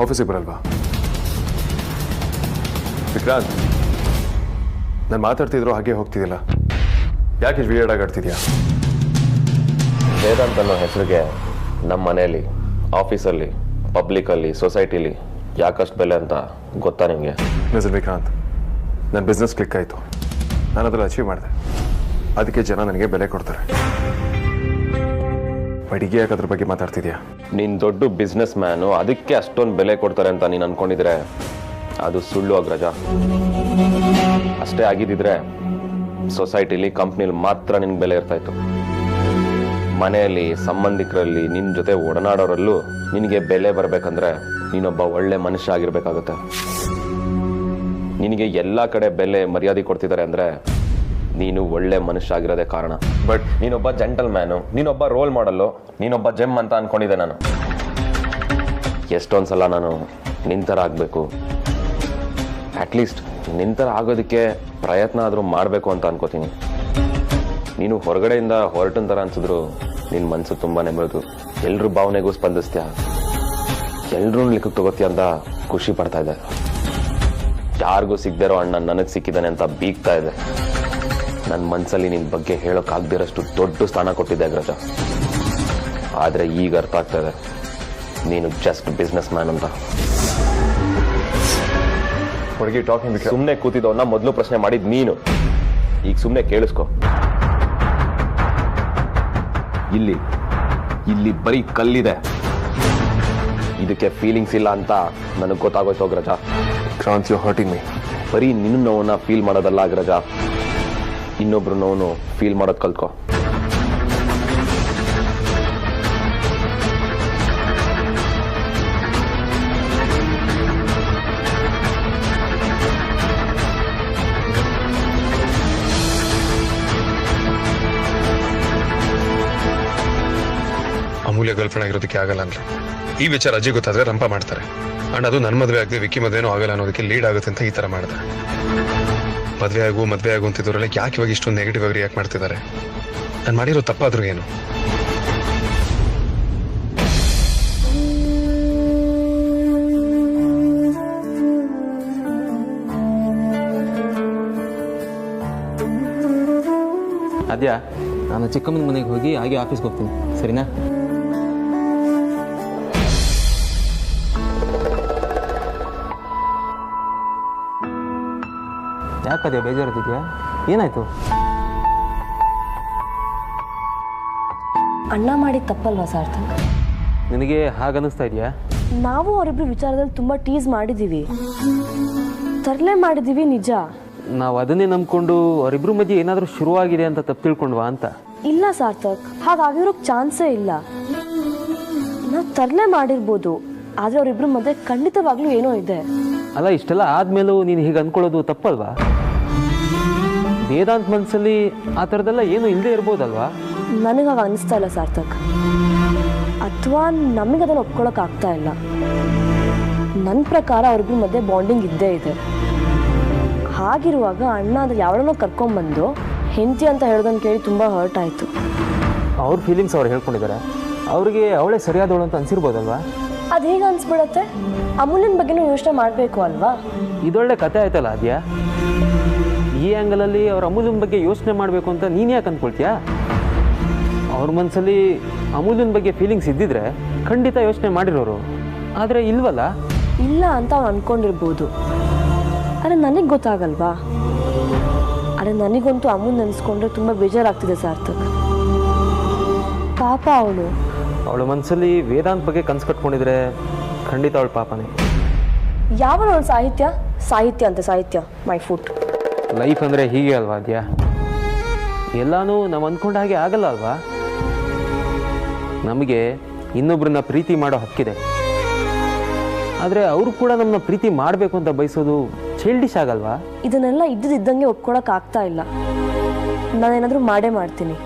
ಆಫೀಸಿಗೆ ಬರಲ್ವಾ? ವಿಕ್ರಾಂತ್, ನಾನು ಮಾತಾಡ್ತಿದ್ರು ಹಾಗೆ ಹೋಗ್ತಿದ್ದಿಲ್ಲ. ಯಾಕೆ ವಿಯರ್ಡ್ ಆಗಿ ಆಡ್ತಿದ್ಯಾ? ವೇದಾಂತ್ ಅನ್ನೋ ಹೆಸರಿಗೆ ನಮ್ಮ ಮನೆಯಲ್ಲಿ, ಆಫೀಸಲ್ಲಿ, ಪಬ್ಲಿಕಲ್ಲಿ, ಸೊಸೈಟಿಲಿ ಯಾಕಷ್ಟು ಬೆಲೆ ಅಂತ ಗೊತ್ತಾ ನಿಮಗೆ? ಮಿಸ್ಟರ್ ವಿಕ್ರಾಂತ್, ನನ್ನ ಬಿಸ್ನೆಸ್ ಕ್ಲಿಕ್ ಆಯಿತು. ನಾನು ಅದನ್ನು ಅಚೀವ್ ಮಾಡಿದೆ. ಅದಕ್ಕೆ ಜನ ನನಗೆ ಬೆಲೆ ಕೊಡ್ತಾರೆ. ಬಡಿಗೆ ಯಾಕೆ ಅದ್ರ ಬಗ್ಗೆ ಮಾತಾಡ್ತಿದ್ಯಾ? ನೀನು ದೊಡ್ಡ ಬಿಸ್ನೆಸ್ ಮ್ಯಾನು, ಅದಕ್ಕೆ ಅಷ್ಟೊಂದು ಬೆಲೆ ಕೊಡ್ತಾರೆ ಅಂತ ನೀನು ಅನ್ಕೊಂಡಿದ್ರೆ ಅದು ಸುಳ್ಳು ಅಗ್ರಜ. ಅಷ್ಟೇ ಆಗಿದ್ದಿದ್ರೆ ಸೊಸೈಟಿಲಿ, ಕಂಪ್ನಿಲಿ ಮಾತ್ರ ನಿನ್ಗೆ ಬೆಲೆ ಇರ್ತಾಯಿತ್ತು. ಮನೆಯಲ್ಲಿ, ಸಂಬಂಧಿಕರಲ್ಲಿ, ನಿನ್ನ ಜೊತೆ ಒಡನಾಡೋರಲ್ಲೂ ನಿನಗೆ ಬೆಲೆ ಬರಬೇಕಂದ್ರೆ ನೀನೊಬ್ಬ ಒಳ್ಳೆ ಮನುಷ್ಯ ಆಗಿರ್ಬೇಕಾಗುತ್ತೆ. ನಿನಗೆ ಎಲ್ಲ ಕಡೆ ಬೆಲೆ ಮರ್ಯಾದೆ ಕೊಡ್ತಿದ್ದಾರೆ ಅಂದರೆ ನೀನು ಒಳ್ಳೆ ಮನುಷ್ಯ ಆಗಿರೋದೇ ಕಾರಣ. ಬಟ್ ನೀನೊಬ್ಬ ಜೆಂಟಲ್ ಮ್ಯಾನು, ನೀನೊಬ್ಬ ರೋಲ್ ಮಾಡಲ್ಲು, ನೀನೊಬ್ಬ ಜೆಮ್ ಅಂತ ಅನ್ಕೊಂಡಿದ್ದೆ ನಾನು. ಎಷ್ಟೊಂದು ಸಲ ನಾನು ನಿಂತರ ಆಗಬೇಕು, ಅಟ್ಲೀಸ್ಟ್ ನಿಂತರ ಆಗೋದಕ್ಕೆ ಪ್ರಯತ್ನ ಆದರೂ ಮಾಡಬೇಕು ಅಂತ ಅನ್ಕೋತೀನಿ. ನೀನು ಹೊರಗಡೆಯಿಂದ ಹೊರಟನ್ ಥರ ಅನ್ಸಿದ್ರು ನಿನ್ನ ಮನಸ್ಸು ತುಂಬಾ ಮೃದು. ಎಲ್ರ ಭಾವನೆಗೂ ಸ್ಪಂದಿಸ್ತೀಯ, ಎಲ್ರೂ ಲಿಖಕ್ಕೆ ತಗೋತೀಯ ಅಂತ ಖುಷಿ ಪಡ್ತಾ ಇದೆ. ಯಾರಿಗೂ ಸಿಗದಿರೋ ಅಣ್ಣ ನನಗೆ ಸಿಕ್ಕಿದ್ದಾನೆ ಅಂತ ಬೀಗ್ತಾ ಇದೆ. ನನ್ನ ಮನಸ್ಸಲ್ಲಿ ನಿನ್ನ ಬಗ್ಗೆ ಹೇಳೋಕ್ಕಾಗದಿರೋಷ್ಟು ದೊಡ್ಡ ಸ್ಥಾನ ಕೊಟ್ಟಿದ್ದೆ ಅಗ್ರಜ. ಆದರೆ ಈಗ ಅರ್ಥ ಆಗ್ತಾ ಇದೆ ನೀನು ಜಸ್ಟ್ ಬಿಸ್ನೆಸ್ ಮ್ಯಾನ್ ಅಂತ. ಸುಮ್ಮನೆ ಕೂತಿದ್ದವನ್ನ ಮೊದಲು ಪ್ರಶ್ನೆ ಮಾಡಿದ್ ನೀನು. ಈಗ ಸುಮ್ಮನೆ ಕೇಳಿಸ್ಕೊ. ಇಲ್ಲಿ ಬರೀ ಕಲ್ಲಿದೆ, ಇದಕ್ಕೆ ಫೀಲಿಂಗ್ಸ್ ಇಲ್ಲ ಅಂತ ನನಗೆ ಗೊತ್ತಾಗೋಯ್ತು ಅಗ್ರಜ. ಕ್ರಾಂತ್, ಯು ಹರ್ಟಿಂಗ್ ಮೀ. ಬರೀ ನಿನ್ನ ನೋವನ್ನ ಫೀಲ್ ಮಾಡೋದಲ್ಲ ಅಗ್ರಜ, ಇನ್ನೊಬ್ರು ನೋವು ಫೀಲ್ ಮಾಡೋದು ಕಲ್ತ್ಕೊ. ಅಮೂಲ್ಯ ಗರ್ಲ್ಫ್ರೆಂಡ್ ಆಗಿರೋದಕ್ಕೆ ಆಗಲ್ಲ ಅಂದ್ರೆ ಈ ವಿಚಾರ ಅಜ್ಜಿ ಗೊತ್ತಾದ್ರೆ ರಂಪ ಮಾಡ್ತಾರೆ. ಅಂಡ್ ಅದು ನನ್ನ ಮದುವೆ ಆಗದೆ ವಿಕ್ಕಿ ಮದುವೆನೂ ಆಗಲ್ಲ ಅನ್ನೋದಕ್ಕೆ ಲೀಡ್ ಆಗುತ್ತೆ ಅಂತ ಈ ತರ ಮಾಡಿದೆ. ಮದುವೆ ಆಗು ಅಂತಿದ್ದವರೆಲ್ಲ ಯಾಕೆ ಇವಾಗ ಇಷ್ಟೊಂದು ನೆಗೆಟಿವ್ ಆಗಿ ರಿಯಾಕ್ಟ್ ಮಾಡ್ತಿದ್ದಾರೆ? ನಾನು ಮಾಡಿರೋ ತಪ್ಪಾದ್ರೂ ಏನು? ಅದ್ಯಾ, ನಾನು ಚಿಕ್ಕಮ್ಮನ ಮನೆಗೆ ಹೋಗಿ ಹಾಗೆ ಆಫೀಸ್ಗೆ ಹೋಗ್ತೀನಿ, ಸರಿನಾ? ಯಾಕದ್ಯಾ ಬೇಜಾರದಿದ್ಯಾ? ಏನಾಯ್ತು? ಅಣ್ಣ ಮಾಡಿದ ತಪ್ಪಲ್ವಾ ಸಾರ್ಥಕ್? ನಿನಗೆ ಹಾಗನ್ನಿಸ್ತಾ ಇದೆಯಾ? ನಾವು ಅವರಿಬ್ರು ವಿಚಾರದಲ್ಲಿ ತುಂಬಾ ಟೀಸ್ ಮಾಡಿದ್ದೀವಿ, ತರಲೆ ಮಾಡಿದ್ದೀವಿ ನಿಜ. ನಾವು ಅದನ್ನೇ ನಂಬ್ಕೊಂಡು ಅವರಿಬ್ರು ಮಧ್ಯೆ ಏನಾದರೂ ಶುರುವಾಗಿದೆ ಅಂತ ತಪ್ಪು ತಿಳ್ಕೊಂಡ್ವಾ ಅಂತ. ಇಲ್ಲ ಸಾರ್ಥಕ್, ಹಾಗಾಗಿರೋಕ್ ಚಾನ್ಸೇ ಇಲ್ಲ. ನಾವು ತರಲೆ ಮಾಡಿರ್ಬೋದು, ಆದ್ರೆ ಅವರಿಬ್ರು ಮಧ್ಯೆ ಖಂಡಿತವಾಗ್ಲೂ ಏನೋ ಇದೆ. ಅಲ್ಲ, ಇಷ್ಟೆಲ್ಲ ಆದ್ಮೇಲೂ ನೀನು ಹೀಗೆ ಅಂದ್ಕೊಳ್ಳೋದು ತಪ್ಪಲ್ವಾ? ವೇದಾಂತ್ ಮನಸ್ಸಲ್ಲಿ ಆ ಥರದ್ದೆಲ್ಲ ಏನೂ ಇಲ್ಲದೆ ಇರ್ಬೋದಲ್ವಾ? ನನಗಾಗ ಅನಿಸ್ತಾ ಇಲ್ಲ ಸಾರ್ಥಕ್, ಅಥವಾ ನಮಗೆ ಅದನ್ನು ಒಪ್ಕೊಳ್ಳೋಕೆ ಆಗ್ತಾ ಇಲ್ಲ. ನನ್ನ ಪ್ರಕಾರ ಅವ್ರಿಬ್ರು ಮಧ್ಯೆ ಬಾಂಡಿಂಗ್ ಇದ್ದೇ ಇದೆ. ಹಾಗಿರುವಾಗ ಅಣ್ಣ ಅದ್ರ ಯಾವಳನ್ನೋ ಕರ್ಕೊಂಡ್ಬಂದು ಹೆಂಡತಿ ಅಂತ ಹೇಳೋದನ್ನು ಕೇಳಿ ತುಂಬ ಹರ್ಟ್ ಆಯಿತು. ಅವ್ರ ಫೀಲಿಂಗ್ಸ್ ಅವ್ರು ಹೇಳ್ಕೊಂಡಿದ್ದಾರೆ, ಅವ್ರಿಗೆ ಅವಳೇ ಸರಿಯಾದವಳು ಅಂತ ಅನ್ಸಿರ್ಬೋದಲ್ವಾ? ಅದು ಹೇಗೆ ಅನ್ಸ್ಬಿಡತ್ತೆ? ಅಮೂಲ್ಯನ ಬಗ್ಗೆನೂ ಯೋಚನೆ ಮಾಡಬೇಕು ಅಲ್ವಾ? ಇದೊಳ್ಳೆ ಕತೆ ಆಯ್ತಲ್ಲ ಅದ್ಯಾ. ಈ ಆ್ಯಂಗಲಲ್ಲಿ ಅವ್ರ ಅಮೂಲ್ಯನ ಬಗ್ಗೆ ಯೋಚನೆ ಮಾಡಬೇಕು ಅಂತ ನೀನು ಯಾಕೆ ಅಂದ್ಕೊಳ್ತೀಯಾ? ಅವ್ರ ಮನಸ್ಸಲ್ಲಿ ಅಮೂಲ್ಯನ ಬಗ್ಗೆ ಫೀಲಿಂಗ್ಸ್ ಇದ್ದಿದ್ರೆ ಖಂಡಿತ ಯೋಚನೆ ಮಾಡಿರೋರು, ಆದರೆ ಇಲ್ವಲ್ಲ. ಇಲ್ಲ ಅಂತ ಅವ್ನು ಅಂದ್ಕೊಂಡಿರ್ಬೋದು, ಆದರೆ ನನಗೆ ಗೊತ್ತಾಗಲ್ವಾ? ಆದರೆ ನನಗಂತೂ ಅಮೂಲ್ ನೆನೆಸ್ಕೊಂಡ್ರೆ ತುಂಬ ಬೇಜಾರಾಗ್ತಿದೆ ಸಾರ್ಥಕ್. ಪಾಪ ಅವಳ ಮನಸ್ಸಲ್ಲಿ ವೇದಾಂತ್ ಬಗ್ಗೆ ಕನಸು ಕಟ್ಕೊಂಡಿದ್ರೆ ಖಂಡಿತ ಅವಳ ಪಾಪನೇ. ಯಾವ ಅವಳು ಸಾಹಿತ್ಯ ಮೈ ಫುಟ್. ಲೈಫ್ ಅಂದರೆ ಹೀಗೆ ಅಲ್ವಾ ಅದ್ಯಾ? ಎಲ್ಲಾನು ನಾವು ಅಂದ್ಕೊಂಡ ಹಾಗೆ ಆಗಲ್ಲ ಅಲ್ವಾ? ನಮಗೆ ಇನ್ನೊಬ್ರನ್ನ ಪ್ರೀತಿ ಮಾಡೋ ಹಕ್ಕಿದೆ, ಆದರೆ ಅವರು ಕೂಡ ನಮ್ಮನ್ನ ಪ್ರೀತಿ ಮಾಡಬೇಕು ಅಂತ ಬಯಸೋದು ಚೈಲ್ಡಿಶ್ ಆಗಲ್ವಾ? ಇದನ್ನೆಲ್ಲ ಇದ್ದಂಗೆ ಒಪ್ಕೊಳಕ್ ಆಗ್ತಾ ಇಲ್ಲ. ನಾನೇನಾದರೂ ಮಾಡೇ ಮಾಡ್ತೀನಿ,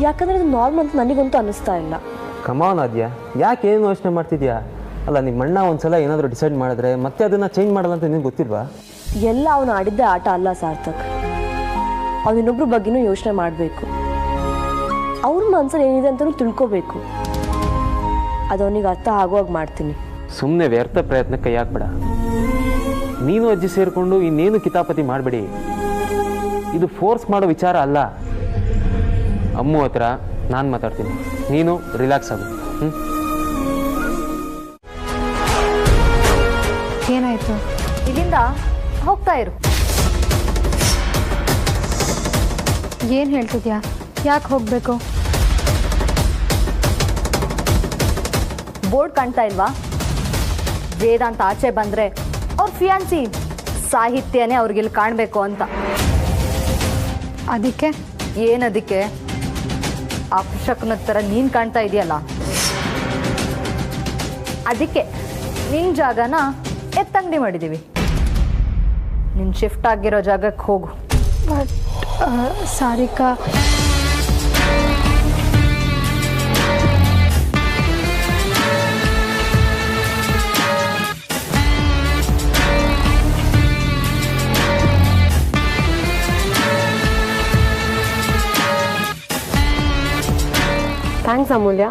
ಯಾಕಂದ್ರೆ ಅದು ನಾರ್ಮಲ್ ಅಂತ ನನಗಂತೂ ಅನ್ನಿಸ್ತಾ ಇಲ್ಲ. ಕಮಾನ್ ಅದ್ಯಾ, ಯಾಕೆ ಏನು ಯೋಚನೆ ಮಾಡ್ತಿದ್ಯಾ? ಅಲ್ಲ, ನಿಮ್ಮ ಅಣ್ಣ ಒಂದ್ಸಲ ಏನಾದರೂ ಡಿಸೈಡ್ ಮಾಡಿದ್ರೆ ಮತ್ತೆ ಅದನ್ನು ಚೇಂಜ್ ಮಾಡಲ್ಲ ಅಂತ ನಿನಗೆ ಗೊತ್ತಿಲ್ವಾ? ಎಲ್ಲ ಅವನು ಆಡಿದ್ದೆ ಆಟ ಅಲ್ಲ ಸಾರ್ಥಕ್. ಅವನಿನ್ನೊಬ್ರ ಬಗ್ಗೆನೂ ಯೋಚನೆ ಮಾಡಬೇಕು, ಅವ್ರ ಮನಸ್ಸಲ್ಲಿ ಏನಿದೆ ಅಂತಲೂ ತಿಳ್ಕೋಬೇಕು. ಅದು ಅವನಿಗೆ ಅರ್ಥ ಆಗುವಾಗ ಮಾಡ್ತೀನಿ. ಸುಮ್ಮನೆ ವ್ಯರ್ಥ ಪ್ರಯತ್ನ ಕೈ ಹಾಕ್ಬೇಡ. ನೀನು ಅಜ್ಜಿ ಸೇರಿಕೊಂಡು ಇನ್ನೇನು ಕಿತಾಪತಿ ಮಾಡಬೇಡಿ. ಇದು ಫೋರ್ಸ್ ಮಾಡೋ ವಿಚಾರ ಅಲ್ಲ. ಅಮ್ಮು ಹತ್ರ ನಾನು ಮಾತಾಡ್ತೀನಿ, ನೀನು ರಿಲ್ಯಾಕ್ಸ್ ಆಗು. ಏನಾಯ್ತು? ಇಲ್ಲಿಂದ ಹೋಗ್ತಾ ಇರು. ಏನು ಹೇಳ್ತಿದ್ಯಾ? ಯಾಕೆ ಹೋಗಬೇಕು? ಬೋರ್ಡ್ ಕಾಣ್ತಾ ಇಲ್ವಾ? ವೇದಾಂತ ಆಚೆ ಬಂದರೆ ಅವ್ರ ಫಿಯಾನ್ಸಿ ಸಾಹಿತ್ಯನೇ ಅವ್ರಿಗಿಲ್ಲಿ ಕಾಣಬೇಕು ಅಂತ. ಅದಕ್ಕೆ? ಏನದಕ್ಕೆ? ಅಪಶಕುನ ಥರ ನೀನು ಕಾಣ್ತಾ ಇದೆಯಲ್ಲ, ಅದಕ್ಕೆ ನಿನ್ನ ಜಾಗನ ಎತ್ತಂಗಡಿ ಮಾಡಿದ್ದೀವಿ. ನಿನ್ನ ಶಿಫ್ಟ್ ಆಗಿರೋ ಜಾಗಕ್ಕೆ ಹೋಗು. ಬಟ್ ಸಾರಿಕಾ, ಥ್ಯಾಂಕ್ಸ್ ಅಮೂಲ್ಯ.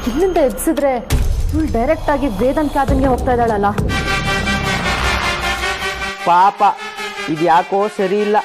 ಇಲ್ಲಿಂದ ಎಬ್ಸಿದ್ರೆ ಇವಳು ಡೈರೆಕ್ಟ್ ಆಗಿ ವೇದಾಂತ್ ಕ್ಯಾಬಿನ್ಗೆ ಹೋಗ್ತಾ ಇದ್ದಾಳಲ್ಲ. ಪಾಪ ಇದು ಯಾಕೋ ಸರಿ ಇಲ್ಲ.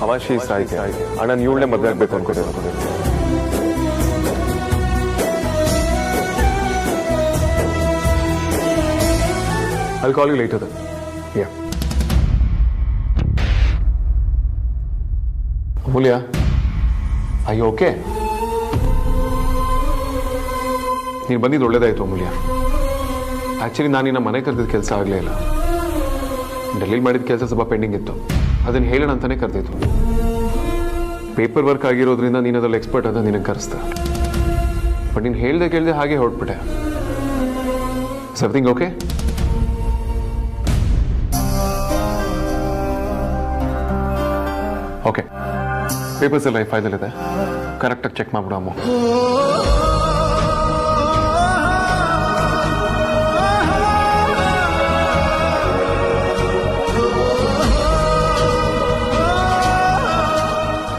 ಅಮಾಶಿ ಸಾಹಿತ್ಯ ಅಣ್ಣನ ಇವಳನ್ನೇ ಮದುವೆ ಆಗ್ಬೇಕು ಅನ್ಕೋತೀನಿ. I'll call you later then. Yeah. Amulya, are you okay? ನೀನು ಬಂದಿದ್ದು ಒಳ್ಳೇದಾಯ್ತು ಅಮೂಲ್ಯ. ಆಕ್ಚುಲಿ ನಾನು ನಿನ್ನ ಮನೆ ಕರೆದಿದ್ದ ಕೆಲಸ ಆಗಲೇ ಇಲ್ಲ. ಡೆಲ್ಲಿಲಿ ಮಾಡಿದ ಕೆಲಸ ಸ್ವಲ್ಪ ಪೆಂಡಿಂಗ್ ಇತ್ತು, ಅದನ್ನು ಹೇಳೋಣ ಅಂತಾನೆ ಕರೆದಿತ್ತು. ಪೇಪರ್ ವರ್ಕ್ ಆಗಿರೋದ್ರಿಂದ ನೀನು ಅದ್ರಲ್ಲಿ ಎಕ್ಸ್ಪರ್ಟ್ ಅಂತ ನಿನಗೆ ಕರೆಸ್ದೆ. ಬಟ್ ನೀನು ಹೇಳ್ದೆ ಕೇಳ್ದೆ ಹಾಗೆ ಹೊರಟ್ಬಿಟ್ಟೆ. Everything okay? ಓಕೆ, ಪೇಪರ್ಸ್ ಎಲ್ಲ ಫೈಲಲ್ಲಿದೆ, ಕರೆಕ್ಟಾಗಿ ಚೆಕ್ ಮಾಡ್ಬಿಡು ಅಮ್ಮ.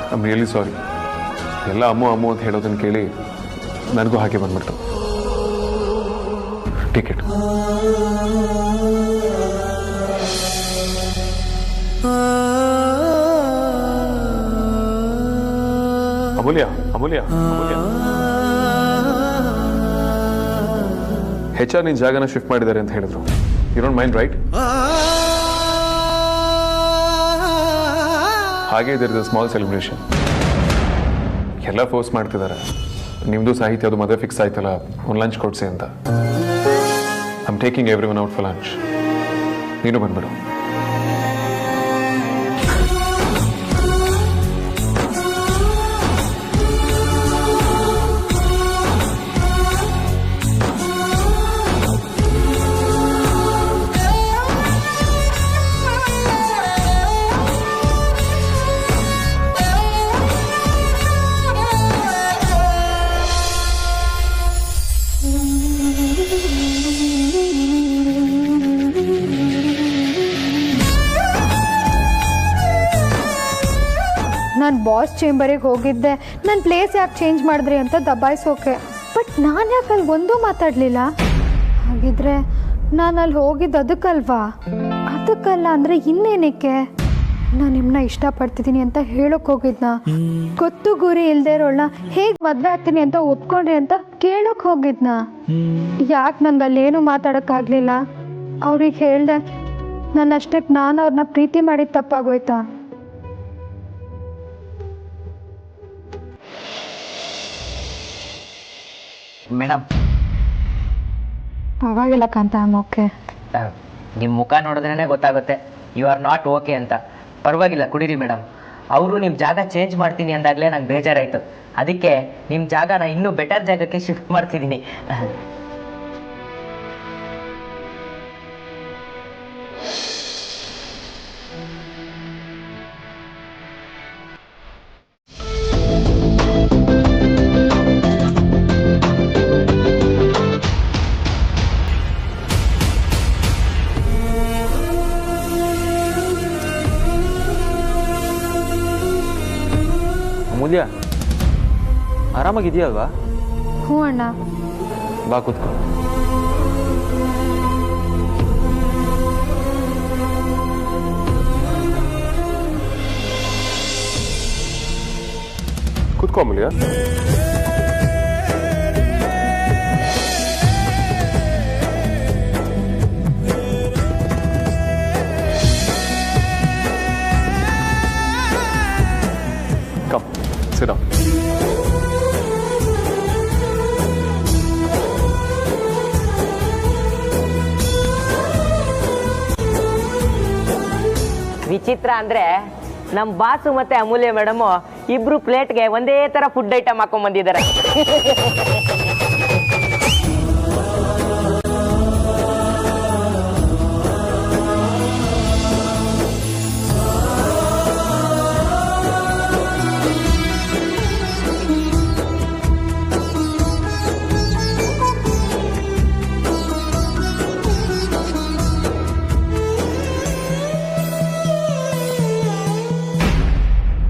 I am really sorry. ಎಲ್ಲ ಅಮ್ಮು ಅಂತ ಹೇಳೋದನ್ನು ಕೇಳಿ ನನಗೂ ಹಾಗೆ ಬಂದ್ಬಿಡ್ತು. ಟಿಕೆಟ್ ಅಮೂಲ್ಯ HR ನಿನ್ನ ಜಾಗನ ಶಿಫ್ಟ್ ಮಾಡಿದ್ದಾರೆ ಅಂತ ಹೇಳಿದ್ರು. You don't mind right? ಹಾಗೆ ಇದರ ಸ್ಮಾಲ್ ಸೆಲೆಬ್ರೇಷನ್. ಎಲ್ಲ ಫೋರ್ಸ್ ಮಾಡ್ತಿದ್ದಾರೆ. ನಿಮ್ಮದು ಸಾಹಿತ್ಯ ಅದು ಮದುವೆ ಫಿಕ್ಸ್ ಆಯ್ತಲ್ಲ, ಒಂದು ಲಂಚ್ ಕೊಡ್ಸಿ ಅಂತ. I am taking every one out for lunch. ನೀನು ಬಂದ್ಬಿಡು. ನಾನು ಬಾಸ್ ಚೇಂಬರಿಗೆ ಹೋಗಿದ್ದೆ, ನನ್ನ ಪ್ಲೇಸ್ ಯಾಕೆ ಚೇಂಜ್ ಮಾಡಿದ್ರಿ ಅಂತ ದಬಾಯಿಸೋಕೆ. ಬಟ್ ನಾನು ಯಾಕೆ ಅಲ್ಲಿ ಒಂದೂ ಮಾತಾಡಲಿಲ್ಲ? ಹಾಗಿದ್ರೆ ನಾನು ಅಲ್ಲಿ ಹೋಗಿದ್ದು ಅದಕ್ಕಲ್ವಾ? ಅದಕ್ಕಲ್ಲ ಅಂದರೆ ಇನ್ನೇನಕ್ಕೆ? ನಾನು ನಿಮ್ಮನ್ನ ಇಷ್ಟಪಡ್ತಿದ್ದೀನಿ ಅಂತ ಹೇಳೋಕೆ ಹೋಗಿದ್ನ, ಗೊತ್ತು ಗುರಿ ಇಲ್ಲದೆ ಇರೋಳ್ನ ಹೇಗೆ ಮದುವೆ ಆಗ್ತೀನಿ ಅಂತ ಒಪ್ಕೊಂಡ್ರಿ ಅಂತ ಕೇಳೋಕೆ ಹೋಗಿದ್ನ. ಯಾಕೆ ನಂಗೆ ಅಲ್ಲೇನು ಮಾತಾಡೋಕ್ಕಾಗಲಿಲ್ಲ? ಅವ್ರಿಗೆ ಹೇಳ್ದೆ, ನನ್ನಷ್ಟಕ್ಕೆ ನಾನು ಅವ್ರನ್ನ ಪ್ರೀತಿ ಮಾಡಿದ ತಪ್ಪಾಗೋಯ್ತಾ? ಮೇಡಮ್ ಪರವಾಗಿಲ್ಲ ಕಾಂತ, ಓಕೆ. ನಿಮ್ಮ ಮುಖ ನೋಡಿದ್ರೇ ಗೊತ್ತಾಗುತ್ತೆ ಯು ಆರ್ ನಾಟ್ ಓಕೆ ಅಂತ. ಪರವಾಗಿಲ್ಲ ಕುಡೀರಿ ಮೇಡಮ್. ಅವರು ನಿಮ್ಮ ಜಾಗ ಚೇಂಜ್ ಮಾಡ್ತೀನಿ ಅಂದಾಗಲೇ ನಂಗೆ ಬೇಜಾರಾಯಿತು. ಅದಕ್ಕೆ ನಿಮ್ಮ ಜಾಗನ ಇನ್ನೂ ಬೆಟರ್ ಜಾಗಕ್ಕೆ ಶಿಫ್ಟ್ ಮಾಡ್ತಿದ್ದೀನಿ. ಅಮೂಲ್ಯ, ಆರಾಮಾಗಿದೆಯಲ್ವಾ? ಹ್ಞೂ ಅಣ್ಣ. ಬಾ ಕೂತ್ಕೊ. ಕೂತ್ಕೊ ಅಮೂಲ್ಯ. Come, sit down. ವಿಚಿತ್ರ ಅಂದರೆ ನಮ್ಮ ಬಾಸು ಮತ್ತು ಅಮೂಲ್ಯ ಮೇಡಮು ಇಬ್ಬರು ಪ್ಲೇಟ್ಗೆ ಒಂದೇ ಥರ ಫುಡ್ ಐಟಮ್ ಹಾಕೊಂಡ್ಬಂದಿದ್ದಾರೆ.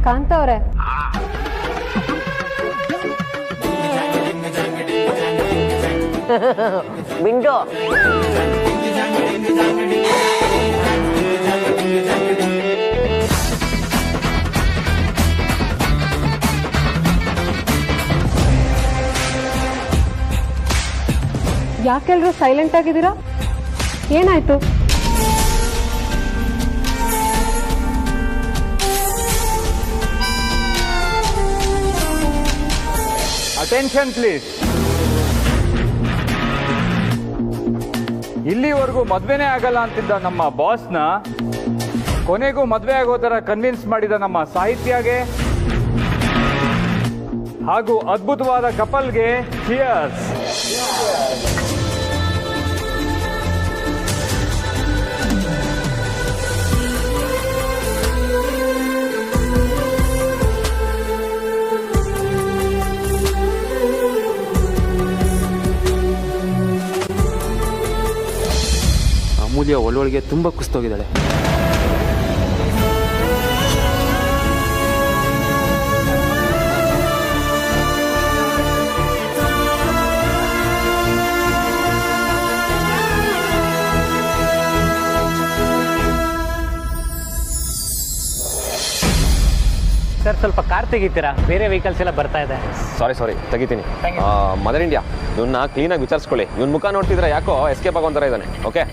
ಕಾಂತ ಅವ್ರೆ, ಬಿಂಡು ಯಾಕೆಲ್ರೂ ಸೈಲೆಂಟ್ ಆಗಿದ್ದೀರಾ? ಏನಾಯ್ತು? Attention please. ಇಲ್ಲಿವರೆಗೂ ಮದ್ವೆನೇ ಆಗಲ್ಲ ಅಂತಿದ್ದ ನಮ್ಮ ಬಾಸ್ನ ಕೊನೆಗೂ ಮದ್ವೆ ಆಗೋ ಥರ ಕನ್ವಿನ್ಸ್ ಮಾಡಿದ ನಮ್ಮ ಸಾಹಿತ್ಯಗೆ ಹಾಗೂ ಅದ್ಭುತವಾದ ಕಪಲ್ಗೆ ಚಿಯರ್ಸ್. ಅಮೂಲ್ಯ ಒಳ್ಳೊಳಗೆ ತುಂಬ ಕುಸ್ತೋಗಿದ್ದಾಳೆ. ಸರ್, ಸ್ವಲ್ಪ ಕಾರ್ ತೆಗಿತೀರಾ? ಬೇರೆ ವೆಹಿಕಲ್ಸ್ ಎಲ್ಲ ಬರ್ತಾ ಇದೆ. ಸಾರಿ ತೆಗಿತೀನಿ. ಮದರ್ ಇಂಡಿಯಾ, ಇವನ್ನ ಕ್ಲೀನಾಗಿ ವಿಚಾರಿಸ್ಕೊಳ್ಳಿ. ಇವನ್ ಮುಖ ನೋಡ್ತಿದ್ರೆ ಯಾಕೋ ಎಸ್ಕೇಪ್ ಆಗೋಂಥರ ಇದ್ದಾನೆ. ಓಕೆ,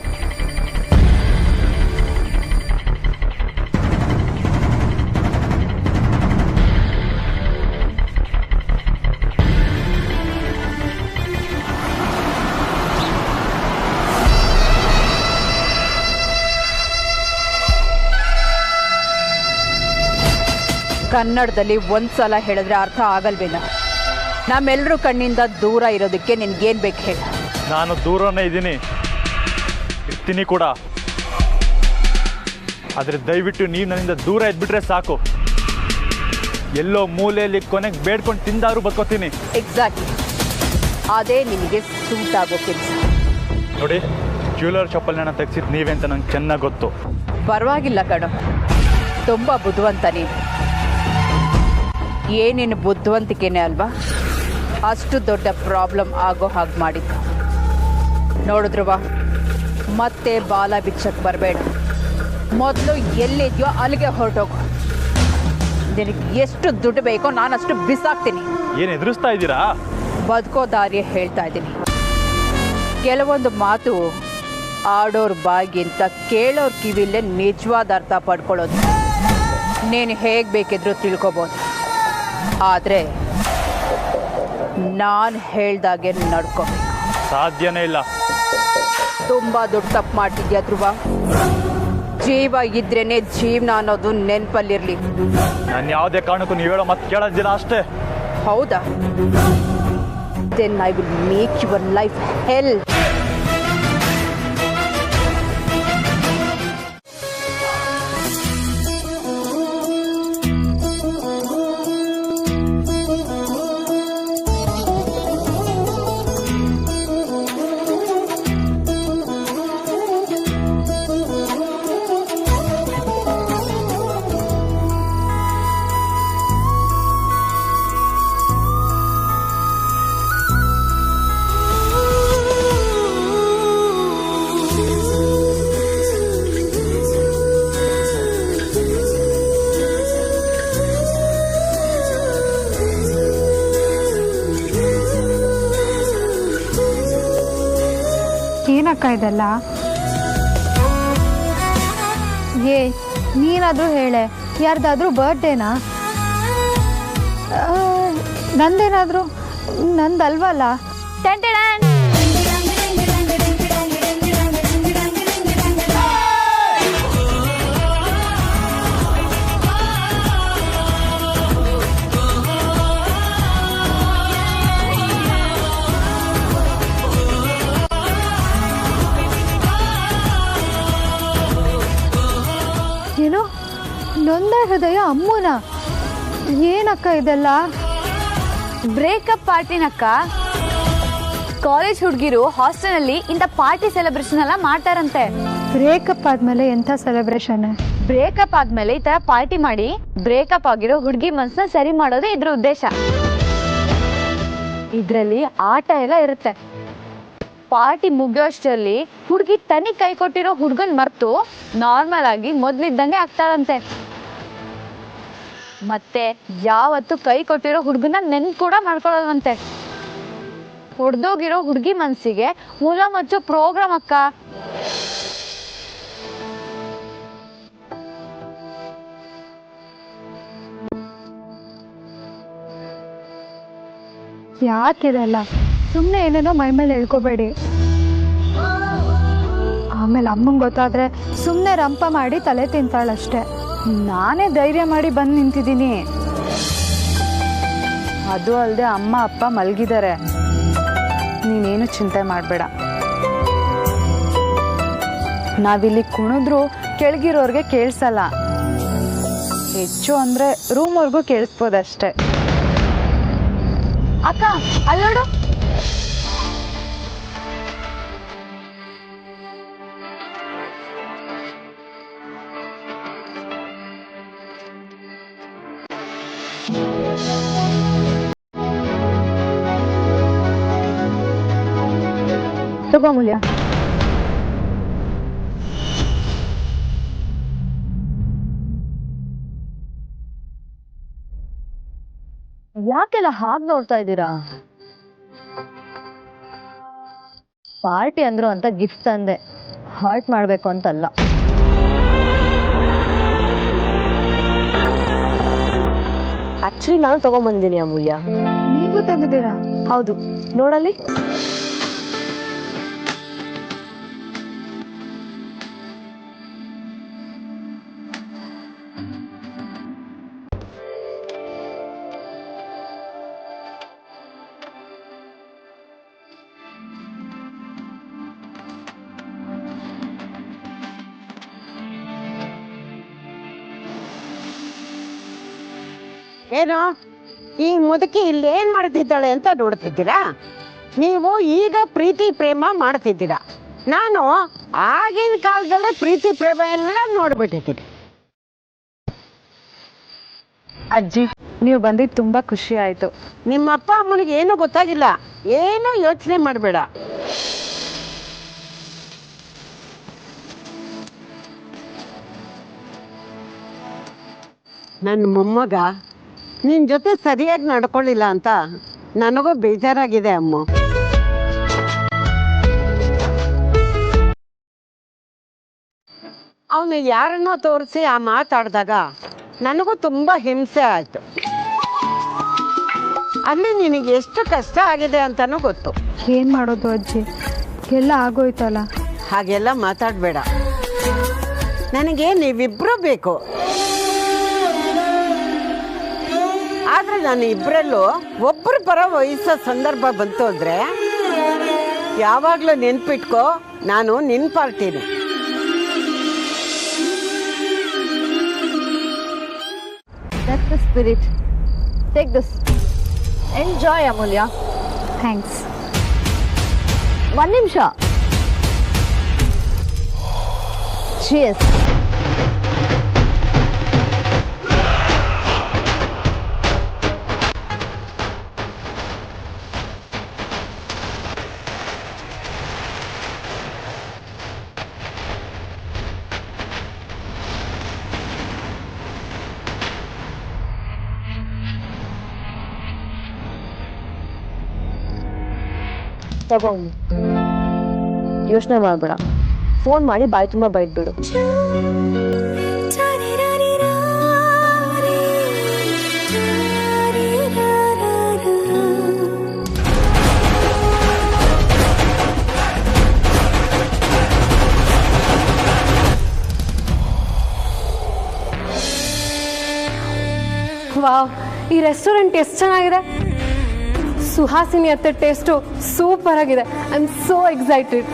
ಕನ್ನಡದಲ್ಲಿ ಒಂದ್ಸಲ ಹೇಳಿದ್ರೆ ಅರ್ಥ ಆಗಲ್ವೇನ? ನಮ್ಮೆಲ್ಲರೂ ಕಣ್ಣಿಂದ ದೂರ ಇರೋದಕ್ಕೆ ನಿನ್ಗೇನು ಬೇಕು ಹೇಳಿ? ನಾನು ದೂರನೇ ಇದ್ದೀನಿ, ಇರ್ತೀನಿ ಕೂಡ. ಆದರೆ ದಯವಿಟ್ಟು ನೀವು ನನ್ನಿಂದ ದೂರ ಇದ್ಬಿಟ್ರೆ ಸಾಕು. ಎಲ್ಲೋ ಮೂಲೆಯಲ್ಲಿ ಕೊನೆಗೆ ಬೇಡ್ಕೊಂಡು ತಿಂದಾದ್ರೂ ಬದುಕೋತೀನಿ. ಎಕ್ಸಾಕ್ಟ್ಲಿ, ಅದೇ ನಿನಗೆ ಸೂಟ್ ಆಗೋ ಕೆಲಸ. ನೋಡಿ, ಜ್ಯುವೆಲರ್ ಶಾಪಲ್ಲಿ ತೆಗ್ಸಿದ್ದು ನೀವೇ ಅಂತ ನಂಗೆ ಚೆನ್ನಾಗಿ ಗೊತ್ತು. ಪರವಾಗಿಲ್ಲ ಕಣೋ, ತುಂಬ ಬುದ್ಧಿವಂತ ನೀನು. ಏನೇನು ಬುದ್ಧಿವಂತಿಕೆನೇ ಅಲ್ವಾ ಅಷ್ಟು ದೊಡ್ಡ ಪ್ರಾಬ್ಲಮ್ ಆಗೋ ಹಾಗೆ ಮಾಡಿದ್ದು. ನೋಡಿದ್ರುವ ಮತ್ತೆ ಬಾಲ ಬಿಚ್ಚಕ್ಕೆ ಬರಬೇಡ. ಮೊದಲು ಎಲ್ಲಿದ್ಯೋ ಅಲ್ಲಿಗೆ ಹೊರಟೋಗು. ನಿನಗೆ ಎಷ್ಟು ದುಡ್ಡು ಬೇಕೋ ನಾನಷ್ಟು ಬಿಸಾಕ್ತೀನಿ. ಏನು ಎದುರಿಸ್ತಾ ಇದ್ದೀರಾ? ಬದುಕೋ ದಾರಿ ಹೇಳ್ತಾ ಇದ್ದೀನಿ. ಕೆಲವೊಂದು ಮಾತು ಆಡೋರ್ ಬಾಗಿಂತ ಕೇಳೋರ್ ಕಿವಿಲೇ ನಿಜವಾದ ಅರ್ಥ ಪಡ್ಕೊಳ್ಳೋದು. ನೀನು ಹೇಗೆ ಬೇಕಿದ್ರೂ ತಿಳ್ಕೊಬೋದು, ಆದರೆ ನಾನು ಹೇಳ್ದಾಗೆ ನಡ್ಕೋಬೇಕು. ಸಾಧ್ಯನೇ ಇಲ್ಲ. ತುಂಬ ದೊಡ್ಡ ತಪ್ಪು ಮಾಡ್ತಿದ್ಯಾ ಧ್ರುವ. ಜೀವ ಇದ್ರೇನೆ ಜೀವನ ಅನ್ನೋದು ನೆನಪಲ್ಲಿರಲಿ. ನಾನು ಯಾವುದೇ ಕಾರಣಕ್ಕೂ ನೀವು ಹೇಳೋ ಮತ್ತೆ ಕೇಳೋದಿಲ್ಲ ಅಷ್ಟೇ. ಹೌದಾ? Then I will make your life hell. ಏನಕ್ಕ ಇದೆಲ್ಲ? ನೀನಾದರೂ ಹೇಳೆ, ಯಾರ್ದಾದ್ರೂ ಬರ್ಡೇನಾ? ನಂದೇನಾದರೂ? ನಂದಲ್ವಲ್ಲ. ಏನು ನೊಂದ ಹೃದಯ ಅಮ್ಮನ? ಏನಕ್ಕ ಇದೆಲ್ಲ? ಬ್ರೇಕಪ್ ಪಾರ್ಟಿನಕ್ಕ. ಕಾಲೇಜ್ ಹುಡುಗಿರು ಹಾಸ್ಟೆಲಲ್ಲಿ ಇಂಥ ಪಾರ್ಟಿ ಸೆಲೆಬ್ರೇಷನ್ ಎಲ್ಲ ಮಾಡ್ತಾರಂತೆ. ಬ್ರೇಕಪ್ ಆದ್ಮೇಲೆ ಎಂಥ ಸೆಲೆಬ್ರೇಷನ್? ಬ್ರೇಕಪ್ ಆದ್ಮೇಲೆ ಈ ತರ ಪಾರ್ಟಿ ಮಾಡಿ ಬ್ರೇಕಪ್ ಆಗಿರೋ ಹುಡುಗಿ ಮನ್ಸನ್ನ ಸರಿ ಮಾಡೋದೇ ಇದ್ರ ಉದ್ದೇಶ. ಇದ್ರಲ್ಲಿ ಆಟ ಎಲ್ಲ ಇರುತ್ತೆ. ಪಾರ್ಟಿ ಮುಗಿಯೋಷ್ಟರಲ್ಲಿ ಹುಡುಗಿ ತನಿಗೆ ಕೈ ಕೊಟ್ಟಿರೋ ಹುಡುಗನ್ ಮರ್ತು ನಾರ್ಮಲ್ ಆಗಿ ಮೊದ್ಲಿದ್ದಂಗೆ ಆಗ್ತಾಳಂತೆ. ಮತ್ತೆ ಯಾವತ್ತು ಕೈ ಕೊಟ್ಟಿರೋ ಹುಡುಗನ ನೆನ್ಪು ಕೂಡ ಮಾಡ್ಕೊಳ್ಳೋದಂತೆ. ಹೊಡೆದೋಗಿರೋ ಹುಡುಗಿ ಮನ್ಸಿಗೆ ಮೂಲ ಮಚ್ಚೋ ಪ್ರೋಗ್ರಾಮ್ ಅಕ್ಕ. ಯಾಕಿದೆಲ್ಲ? ಸುಮ್ಮನೆ ಏನೇನೋ ಮೈ ಮೇಲೆ ಹೇಳ್ಕೋಬೇಡಿ. ಆಮೇಲೆ ಅಮ್ಮಂಗೆ ಗೊತ್ತಾದ್ರೆ ಸುಮ್ಮನೆ ರಂಪ ಮಾಡಿ ತಲೆ ತಿಂತಾಳಷ್ಟೆ. ನಾನೇ ಧೈರ್ಯ ಮಾಡಿ ಬಂದು ನಿಂತಿದ್ದೀನಿ. ಅದು ಅಲ್ಲದೆ ಅಮ್ಮ ಅಪ್ಪ ಮಲಗಿದ್ದಾರೆ. ನೀನೇನು ಚಿಂತೆ ಮಾಡಬೇಡ. ನಾವಿಲ್ಲಿ ಕುಣಿದ್ರು ಕೆಳಗಿರೋರ್ಗೆ ಕೇಳಿಸಲ್ಲ. ಹೆಚ್ಚು ಅಂದರೆ ರೂಮ್ವರೆಗೂ ಕೇಳಿಸ್ಬೋದಷ್ಟೆ. ಅಕ್ಕ ಅಲ್ಲೋಡು. ತಗೋ ಮೂಲ್ಯ. ಯಾಕೆಲ್ಲ ಹಾಗೆ ನೋಡ್ತಾ ಇದ್ದೀರಾ? ಪಾರ್ಟಿ ಅಂದ್ರು ಅಂತ ಗಿಫ್ಟ್ ತಂದೆ, ಹರ್ಟ್ ಮಾಡ್ಬೇಕು ಅಂತಲ್ಲ. ಆಕ್ಚುಲಿ ನಾನು ತಗೊಂಬಂದಿನಿ ಅಮೂಲ್ಯ. ನೀವು ತಂದಿದ್ದೀರಾ? ಹೌದು, ನೋಡಲ್ಲಿ. ಏನು ಈ ಮುದುಕಿ ಇಲ್ಲಿ ಏನ್ ಮಾಡ್ತಿದ್ದಾಳೆ ಅಂತ ನೋಡ್ತಿದ್ದೀರಾ? ನೀವು ಈಗ ಪ್ರೀತಿ ಪ್ರೇಮ ಮಾಡ್ತಿದ್ದೀರಾ. ನಾನು ಆಗಿನ ಕಾಲದಲ್ಲೇ ಪ್ರೀತಿ ಪ್ರೇಮ ಎಲ್ಲ ನೋಡ್ಬಿಟ್ಟಿದ್ದೀನಿ. ಅಜ್ಜಿ, ನೀವು ಬಂದಿದ್ದು ತುಂಬಾ ಖುಷಿ ಆಯ್ತು. ನಿಮ್ಮ ಅಪ್ಪ ಅಮ್ಮನಿಗೆ ಏನೂ ಗೊತ್ತಾಗಿಲ್ಲ. ಏನೂ ಯೋಚನೆ ಮಾಡಬೇಡ. ನನ್ನ ಮೊಮ್ಮಗ ನಿನ್ನ ಜೊತೆ ಸರಿಯಾಗಿ ನಡ್ಕೊಳ್ಳಿಲ್ಲ ಅಂತ ನನಗೂ ಬೇಜಾರಾಗಿದೆ ಅಮ್ಮ. ಅವನು ಯಾರನ್ನೋ ತೋರಿಸಿ ಆ ಮಾತಾಡಿದಾಗ ನನಗೂ ತುಂಬ ಹಿಂಸೆ ಆಯಿತು. ಅಲ್ಲಿ ನಿನಗೆ ಎಷ್ಟು ಕಷ್ಟ ಆಗಿದೆ ಅಂತಲೂ ಗೊತ್ತು. ಏನು ಮಾಡೋದು ಅಜ್ಜಿ, ಎಲ್ಲ ಆಗೋಯ್ತಲ್ಲ. ಹಾಗೆಲ್ಲ ಮಾತಾಡಬೇಡ. ನನಗೆ ನೀವಿಬ್ಬರೂ ಬೇಕು. ಆದರೆ ನಾನು ಇಬ್ಬರಲ್ಲೂ ಒಬ್ಬರು ಪರ ವಹಿಸೋ ಸಂದರ್ಭ ಬಂತು ಅಂದರೆ ಯಾವಾಗಲೂ ನೆನ್ಪಿಟ್ಕೋ, ನಾನು ನಿನ್ನ ಪಾರ್ಟಿನಿ. That's the spirit. Take this. Enjoy, Amulya. Thanks. One ನಿಮಿಷ. Cheers. ತಗೊಂಡು ಯೋಚನೆ ಮಾಡಬೇಡ, ಫೋನ್ ಮಾಡಿ ಬಾಯಿ ತುಂಬ ಬೈಟ್ಬಿಡು. ವಾವ್, ಈ ರೆಸ್ಟೋರೆಂಟ್ ಎಷ್ಟು ಚೆನ್ನಾಗಿದೆ. ಸುಹಾಸಿನಿ ಅತ್ತೆ ಟೇಸ್ಟು ಸೂಪರ್ ಆಗಿದೆ. I am so excited.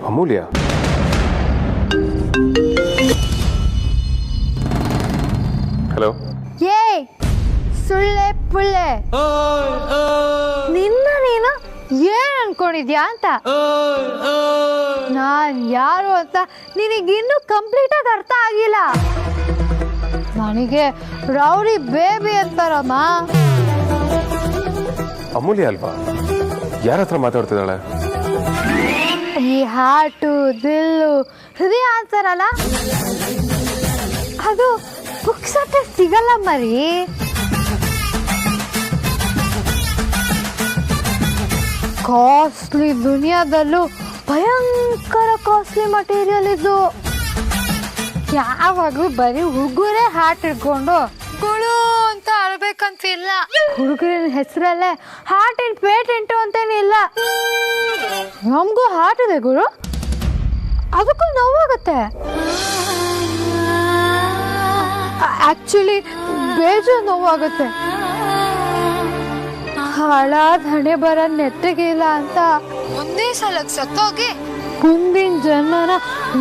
Amulya, hello. ಏ ಸುಳ್ಳೆ ಪುಳ್ಳೆ, ನಿನ್ನ ನೀನು ಏನ್ ಅನ್ಕೊಂಡಿದ್ಯಾ ಅಂತ. ನಾನ್ ಯಾರು ಅಂತ ನಿನಗಿನ್ನೂ ಕಂಪ್ಲೀಟ್ ಆಗಿ ಅರ್ಥ ಆಗಿಲ್ಲ. ನನಗೆ ರೌಡಿ ಬೇಬಿ ಅಂತಾರಮ್ಮ. ಅಮೂಲ್ಯ ಅಲ್ವಾ? ಯಾರ ಹತ್ರ ಮಾತಾಡ್ತಿದ್ದಾಳೆ? ಈ ಹಾರ್ಟು ದಿಲ್ಲು ಹೃದಯ ಅಂತಾರಲ್ಲ, ಅದು ಪುಕ್ಸಟ್ಟೆ ಸಿಗಲ್ಲ ಮರಿ. ಕಾಸ್ಟ್ಲಿ ದುನಿಯಾದಲ್ಲೂ ಭಯಂಕರ ಕಾಸ್ಟ್ಲಿ ಮಟೀರಿಯಲ್ ಇದು. ಯಾವಾಗಲೂ ಬರೀ ಹುಡುಗರೇ ಹಾರ್ಟ್ ಇಟ್ಕೊಂಡು ಗುಳು ಅಂತ ಅಳ್ಬೇಕಂತಿಲ್ಲ. ಹುಡುಗರಿನ ಹೆಸರಲ್ಲೇ ಹಾರ್ಟ್ ಅಂಡ್ ಪೇಟೆಂಟು ಅಂತೇನಿಲ್ಲ. ನಮಗೂ ಹಾರ್ಟ್ ಇದೆ ಗುರು, ಅದಕ್ಕೂ ನೋವಾಗುತ್ತೆ. ಆಕ್ಚುಲಿ ಬೇಜಾರು ನೋವಾಗುತ್ತೆ. ಹಾಳಾದ ಹಣೆ ಬರ ನೆಟ್ಟಿಗೆ ಇಲ್ಲ ಅಂತ ಒಂದೇ ಸಲಕ್ಕೆ ಸತ್ತೋಗಿ ಮುಂದಿನ ಜನ್ಮನ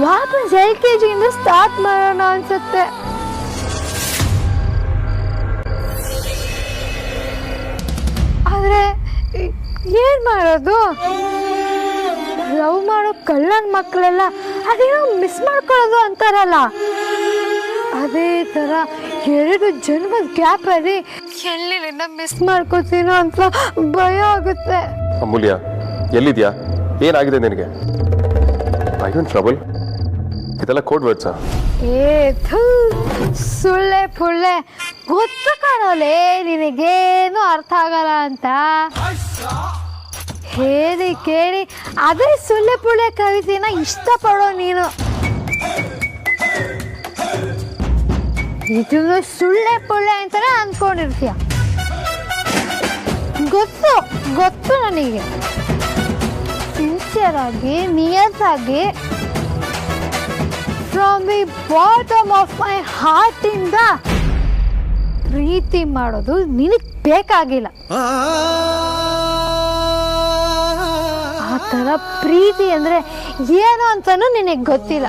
ವಾಪಸ್ LKG ಇಂದ ಸ್ಟಾರ್ಟ್ ಮಾಡೋಣ ಅನ್ಸುತ್ತೆ. ಆದ್ರೆ ಏನ್ ಮಾಡೋದು? ಲವ್ ಮಾಡೋ ಕಳ್ಳನ ಮಕ್ಕಳೆಲ್ಲ ಅದೇನೋ ಮಿಸ್ ಮಾಡ್ಕೊಳ್ಳೋದು ಅಂತಾರಲ್ಲ, ಅದೇ ತರ 2 ಜನ್ಮದ ಗ್ಯಾಪ್ ಅಲ್ಲಿ ಎಲ್ಲಿಂದ ಮಿಸ್ ಮಾಡ್ಕೋತೀನೋ ಅಂತ ಭಯ ಆಗುತ್ತೆ. ಅಮೂಲ್ಯ, ಎಲ್ಲಿದ್ಯಾ? ಏನಾಗಿದೆ ನಿನಗೆ? I don't trouble. ಇದೆಲ್ಲ ಕೋಡ್ ವರ್ಡ್ಸಾ? ಸುಳ್ಳೆ ಪುಳ್ಳೆ, ಗೊತ್ತು ಕಾಣೋಲೆ ನಿನಗೇನು ಅರ್ಥ ಆಗಲ್ಲ ಅಂತ. ಹೇಳಿ ಕೇಳಿ ಅದೇ ಸುಳ್ಳೆ ಪುಳ್ಳೆ ಕವಿತೆನ ಇಷ್ಟಪಡೋ ನೀನು. ಇದನ್ನು ಸುಳ್ಳೆ ಪುಳ್ಳೆ ಅಂತಾನೆ ಅನ್ಕೊಂಡಿರ್ತೀಯ. ಗೊತ್ತು ಗೊತ್ತು ನನಗೆ. ಸಿನ್ಸಿಯರ್ ಆಗಿ ನಿಯತ್ತಾಗಿ from the bottom of my heart ಇಂದ ಪ್ರೀತಿ ಮಾಡೋದು ನಿನಗೆ ಬೇಕಾಗಿಲ್ಲ. ಆ ಥರ ಪ್ರೀತಿ ಅಂದ್ರೆ ಏನು ಅಂತಾನೂ ನಿನಗೆ ಗೊತ್ತಿಲ್ಲ.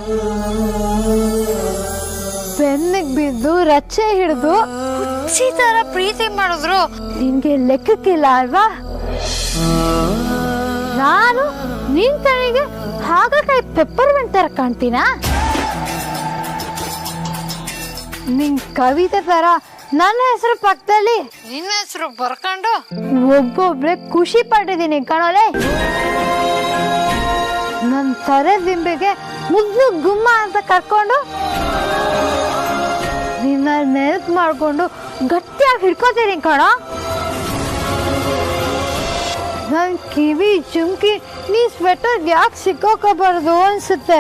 ಬೆನ್ನಿಗೆ ಬಿದ್ದು ರಚ್ಚೆ ಹಿಡಿದು ಹುಚ್ಚಿ ತರ ಪ್ರೀತಿ ಮಾಡಿದ್ರು ನಿನ್ಗೆ ಲೆಕ್ಕಕ್ಕಿಲ್ಲ ಅಲ್ವಾ? ನಾನು ನಿನ್ ಕಡೆಗೆ ಹಾಗಲಕಾಯಿ ಪೆಪ್ಪರ್ಮೆಂಟ್ ತರ ಕಾಣ್ತೀನ? ನಿನ್ ಕವಿತೆ ತರ ನನ್ನ ಹೆಸರು ಪಕ್ಕದಲ್ಲಿ ನಿನ್ನ ಹೆಸರು ಬರ್ಕೊಂಡು ಒಬ್ಬೊಬ್ಳೆ ಖುಷಿ ಪಟ್ಟಿದ್ದೀನಿ ಕಣೋಲೆ. ನನ್ನ ತಲೆ ದಿಂಬಿಗೆ ಮುದ್ದು ಗುಮ್ಮ ಅಂತ ಕರ್ಕೊಂಡು ನಿನ್ನ ನೆನಪು ಮಾಡ್ಕೊಂಡು ಗಟ್ಟಿಯಾಗಿ ಹಿಡ್ಕೋತೀನಿ ಕಣ. ನನ್ನ ಕಿವಿ ಜುಮ್ಕಿ ನೀ ಸ್ವೆಟರ್ ಯಾಕೆ ಸಿಕ್ಕೋಕೋಬಾರ್ದು ಅನ್ಸುತ್ತೆ.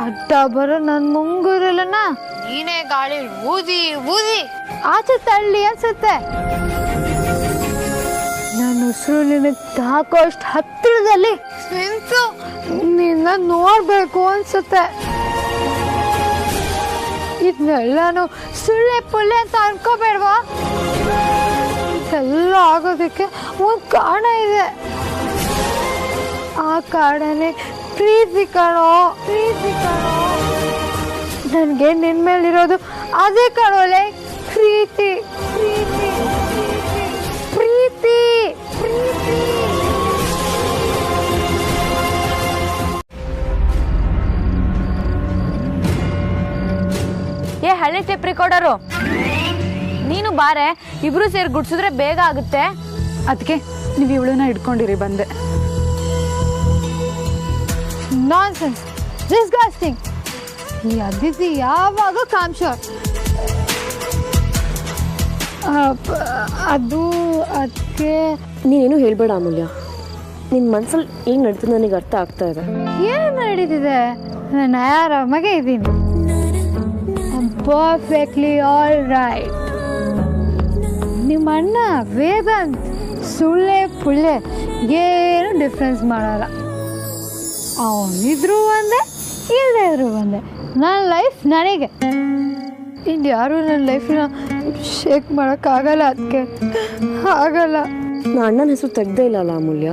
ಅಡ್ಡ ಬರೋ ನನ್ನ ಮುಂಗುರಲನ್ನ ನೀನೇ ಗಾಳಿ ಊದಿ ಊದಿ ಆಚೆ ತಳ್ಳಿ ಅನ್ಸುತ್ತೆ. ನನ್ನ ಉಸಿರು ನಿನಗೆ ತಾಕೋಷ್ಟು ಹತ್ತಿರದಲ್ಲಿ ನಿಂತು ನಿನ್ನ ನೋಡ್ಬೇಕು ಅನ್ಸುತ್ತೆ. ಇದನ್ನೆಲ್ಲಾನು ಸುಳ್ಳೆ ಪುಳ್ಳೆ ಅಂತ ಅನ್ಕೋಬೇಡ್ವಾ? ಎಲ್ಲ ಆಗೋದಕ್ಕೆ ಒಂದು ಕಾರಣ ಇದೆ. ಆ ಕಾರಣನೇ ಪ್ರೀತಿ ಕಣೋ, ಪ್ರೀತಿ ಕಣೋ. ನನಗೆ ನಿನ್ನ ಮೇಲಿರೋದು ಅದೇ ಕಣೋಲೆ, ಪ್ರೀತಿ ಪ್ರೀತಿ ಪ್ರೀತಿ ಪ್ರೀತಿ. ಏ ಹಳೆ ಟೇಪ್ ರೆಕಾರ್ಡರು, ನೀನು ಬಾರೆ, ಇಬ್ರು ಸೇರಿ ಗುಡ್ಸಿದ್ರೆ ಬೇಗ ಆಗುತ್ತೆ. ಅದಕ್ಕೆ ನೀವು ಇವಳನ್ನ ಇಟ್ಕೊಂಡಿರಿ ಬಂದೆ. Nonsense, disgusting. ಈ ಅದಿತಿ ಯಾವಾಗ ಕಾಮ್ಶೋರ್. ಅದು ಅದಕ್ಕೆ ನೀನೇನು ಹೇಳ್ಬೇಡ ಅಮೂಲ್ಯ. ನಿನ್ನ ಮನ್ಸಲ್ಲಿ ಏನು ನಡೀತದೆ ನನಗೆ ಅರ್ಥ ಆಗ್ತಾ ಇದೆ. ಏನು ನಡೀತಿದೆ? ನಾನು ಆರಾಮಾಗೆ ಇದ್ದೀನಿ. Perfectly all right. ನಿಮ್ಮ ಅಣ್ಣ ವೇದಾಂತ್ ಸುಳ್ಳೆ ಪುಳ್ಳೆ ಏನು ಡಿಫ್ರೆನ್ಸ್ ಮಾಡಲ್ಲ. ಅವನಿದ್ರು ಒಂದೇ, ಇಲ್ಲದೇ ಇದ್ರು ಒಂದೇ. ನನ್ನ ಲೈಫ್ ನನಗೆ. ಇನ್ನು ಯಾರು ನನ್ನ ಲೈಫಿನ ಶೇಕ್ ಮಾಡೋಕ್ಕಾಗಲ್ಲ. ಅದಕ್ಕೆ ಆಗಲ್ಲ. ನಾ ಅಣ್ಣನ ಹೆಸರು ತೆಗ್ದೇ ಇಲ್ಲಲ್ಲ ಅಮೂಲ್ಯ.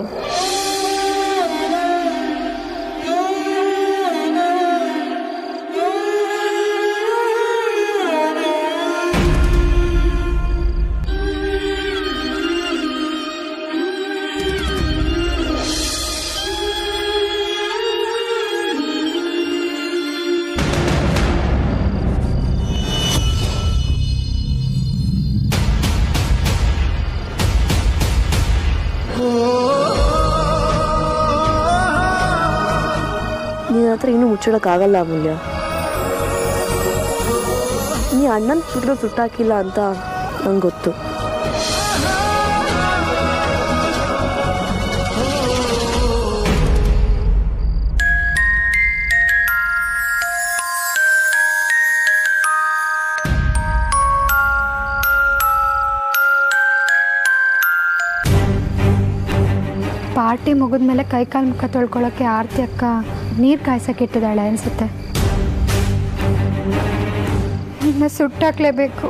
ನಿನ್ನ ಹತ್ರ ಇನ್ನೂ ಮುಚ್ಚಿಡೋಕ್ಕಾಗಲ್ಲ ಅಮೂಲ್ಯ. ನೀ ಅಣ್ಣನ ಸುಟ್ಟಾಕಿಲ್ಲ ಅಂತ ನಂಗೆ ಗೊತ್ತು. ಪಾರ್ಟಿ ಮುಗಿದ್ಮೇಲೆ ಕೈಕಾಲು ಮುಖ ತೊಳ್ಕೊಳ್ಳೋಕ್ಕೆ ಆರತಿ ಅಕ್ಕ ನೀರು ಕಾಯ್ಸಕ್ಕೆ ಇಟ್ಟಿದ್ದಾಳೆ ಅನಿಸುತ್ತೆ. ನಿನ್ನ ಸುಟ್ಟಾಕ್ಲೇಬೇಕು,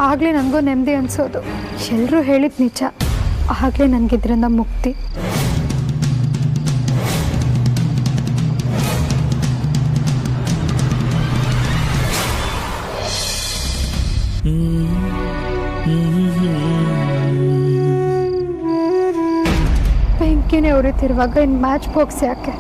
ಆಗಲೇ ನನಗೂ ನೆಮ್ಮದಿ ಅನಿಸೋದು. ಎಲ್ಲರೂ ಹೇಳಿದ ನಿಜ, ಆಗಲೇ ನನಗಿದ್ರಿಂದ ಮುಕ್ತಿ. ಬೆಂಕಿನೇ ಉರಿತಿರುವಾಗ ಇನ್ನು ಮ್ಯಾಚ್ ಬಾಕ್ಸ್ ಯಾಕೆ?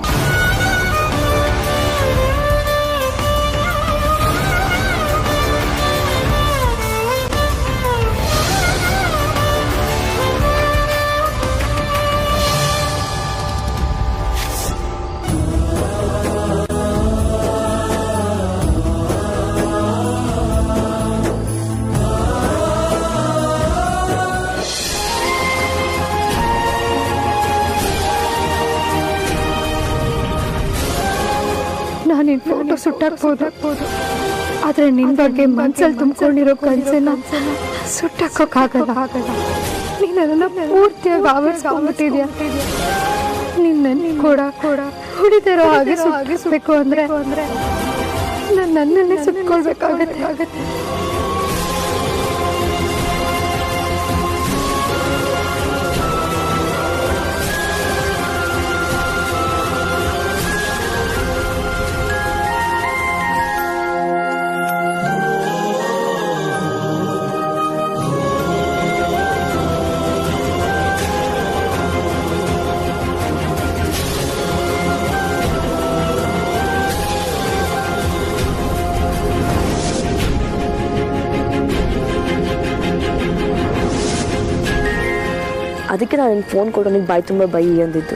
ನಾನಿನ್ ಫೋಟೋ ಸುಟ್ಟಾಕ್ಬೋದು, ಆದರೆ ನಿನ್ನ ಬಗ್ಗೆ ಮನ್ಸಲ್ಲಿ ತುಂಬಿಕೊಂಡಿರೋ ಕನಸನ್ನ ಸುಟ್ಟಾಕೋಕ್ಕಾಗಲ್ಲ. ನೀನೆಲ್ಲ ಪೂರ್ತಿಯಾಗಿ ಆವರಿಸ್ಕೊಂಡ್ಬಿಟ್ಟಿದ್ಯಾ. ನಿನ್ನ ಕೂಡ ಹೊಡಿತಿರೋ ಹಾಗೆ ಸುಟ್ಟಬೇಕು ಅಂದರೆ ನಾನು ನನ್ನನ್ನೇ ಸುಟ್ಕೊಳ್ಬೇಕಾಗತ್ತೆ. ಅದಕ್ಕೆ ನಾನು ನಿನ್ನ ಫೋನ್ ಕೊಟ್ಟು ನನಗೆ ಬಾಯಿ ತುಂಬ ಬೈ ಅಂದಿದ್ದು.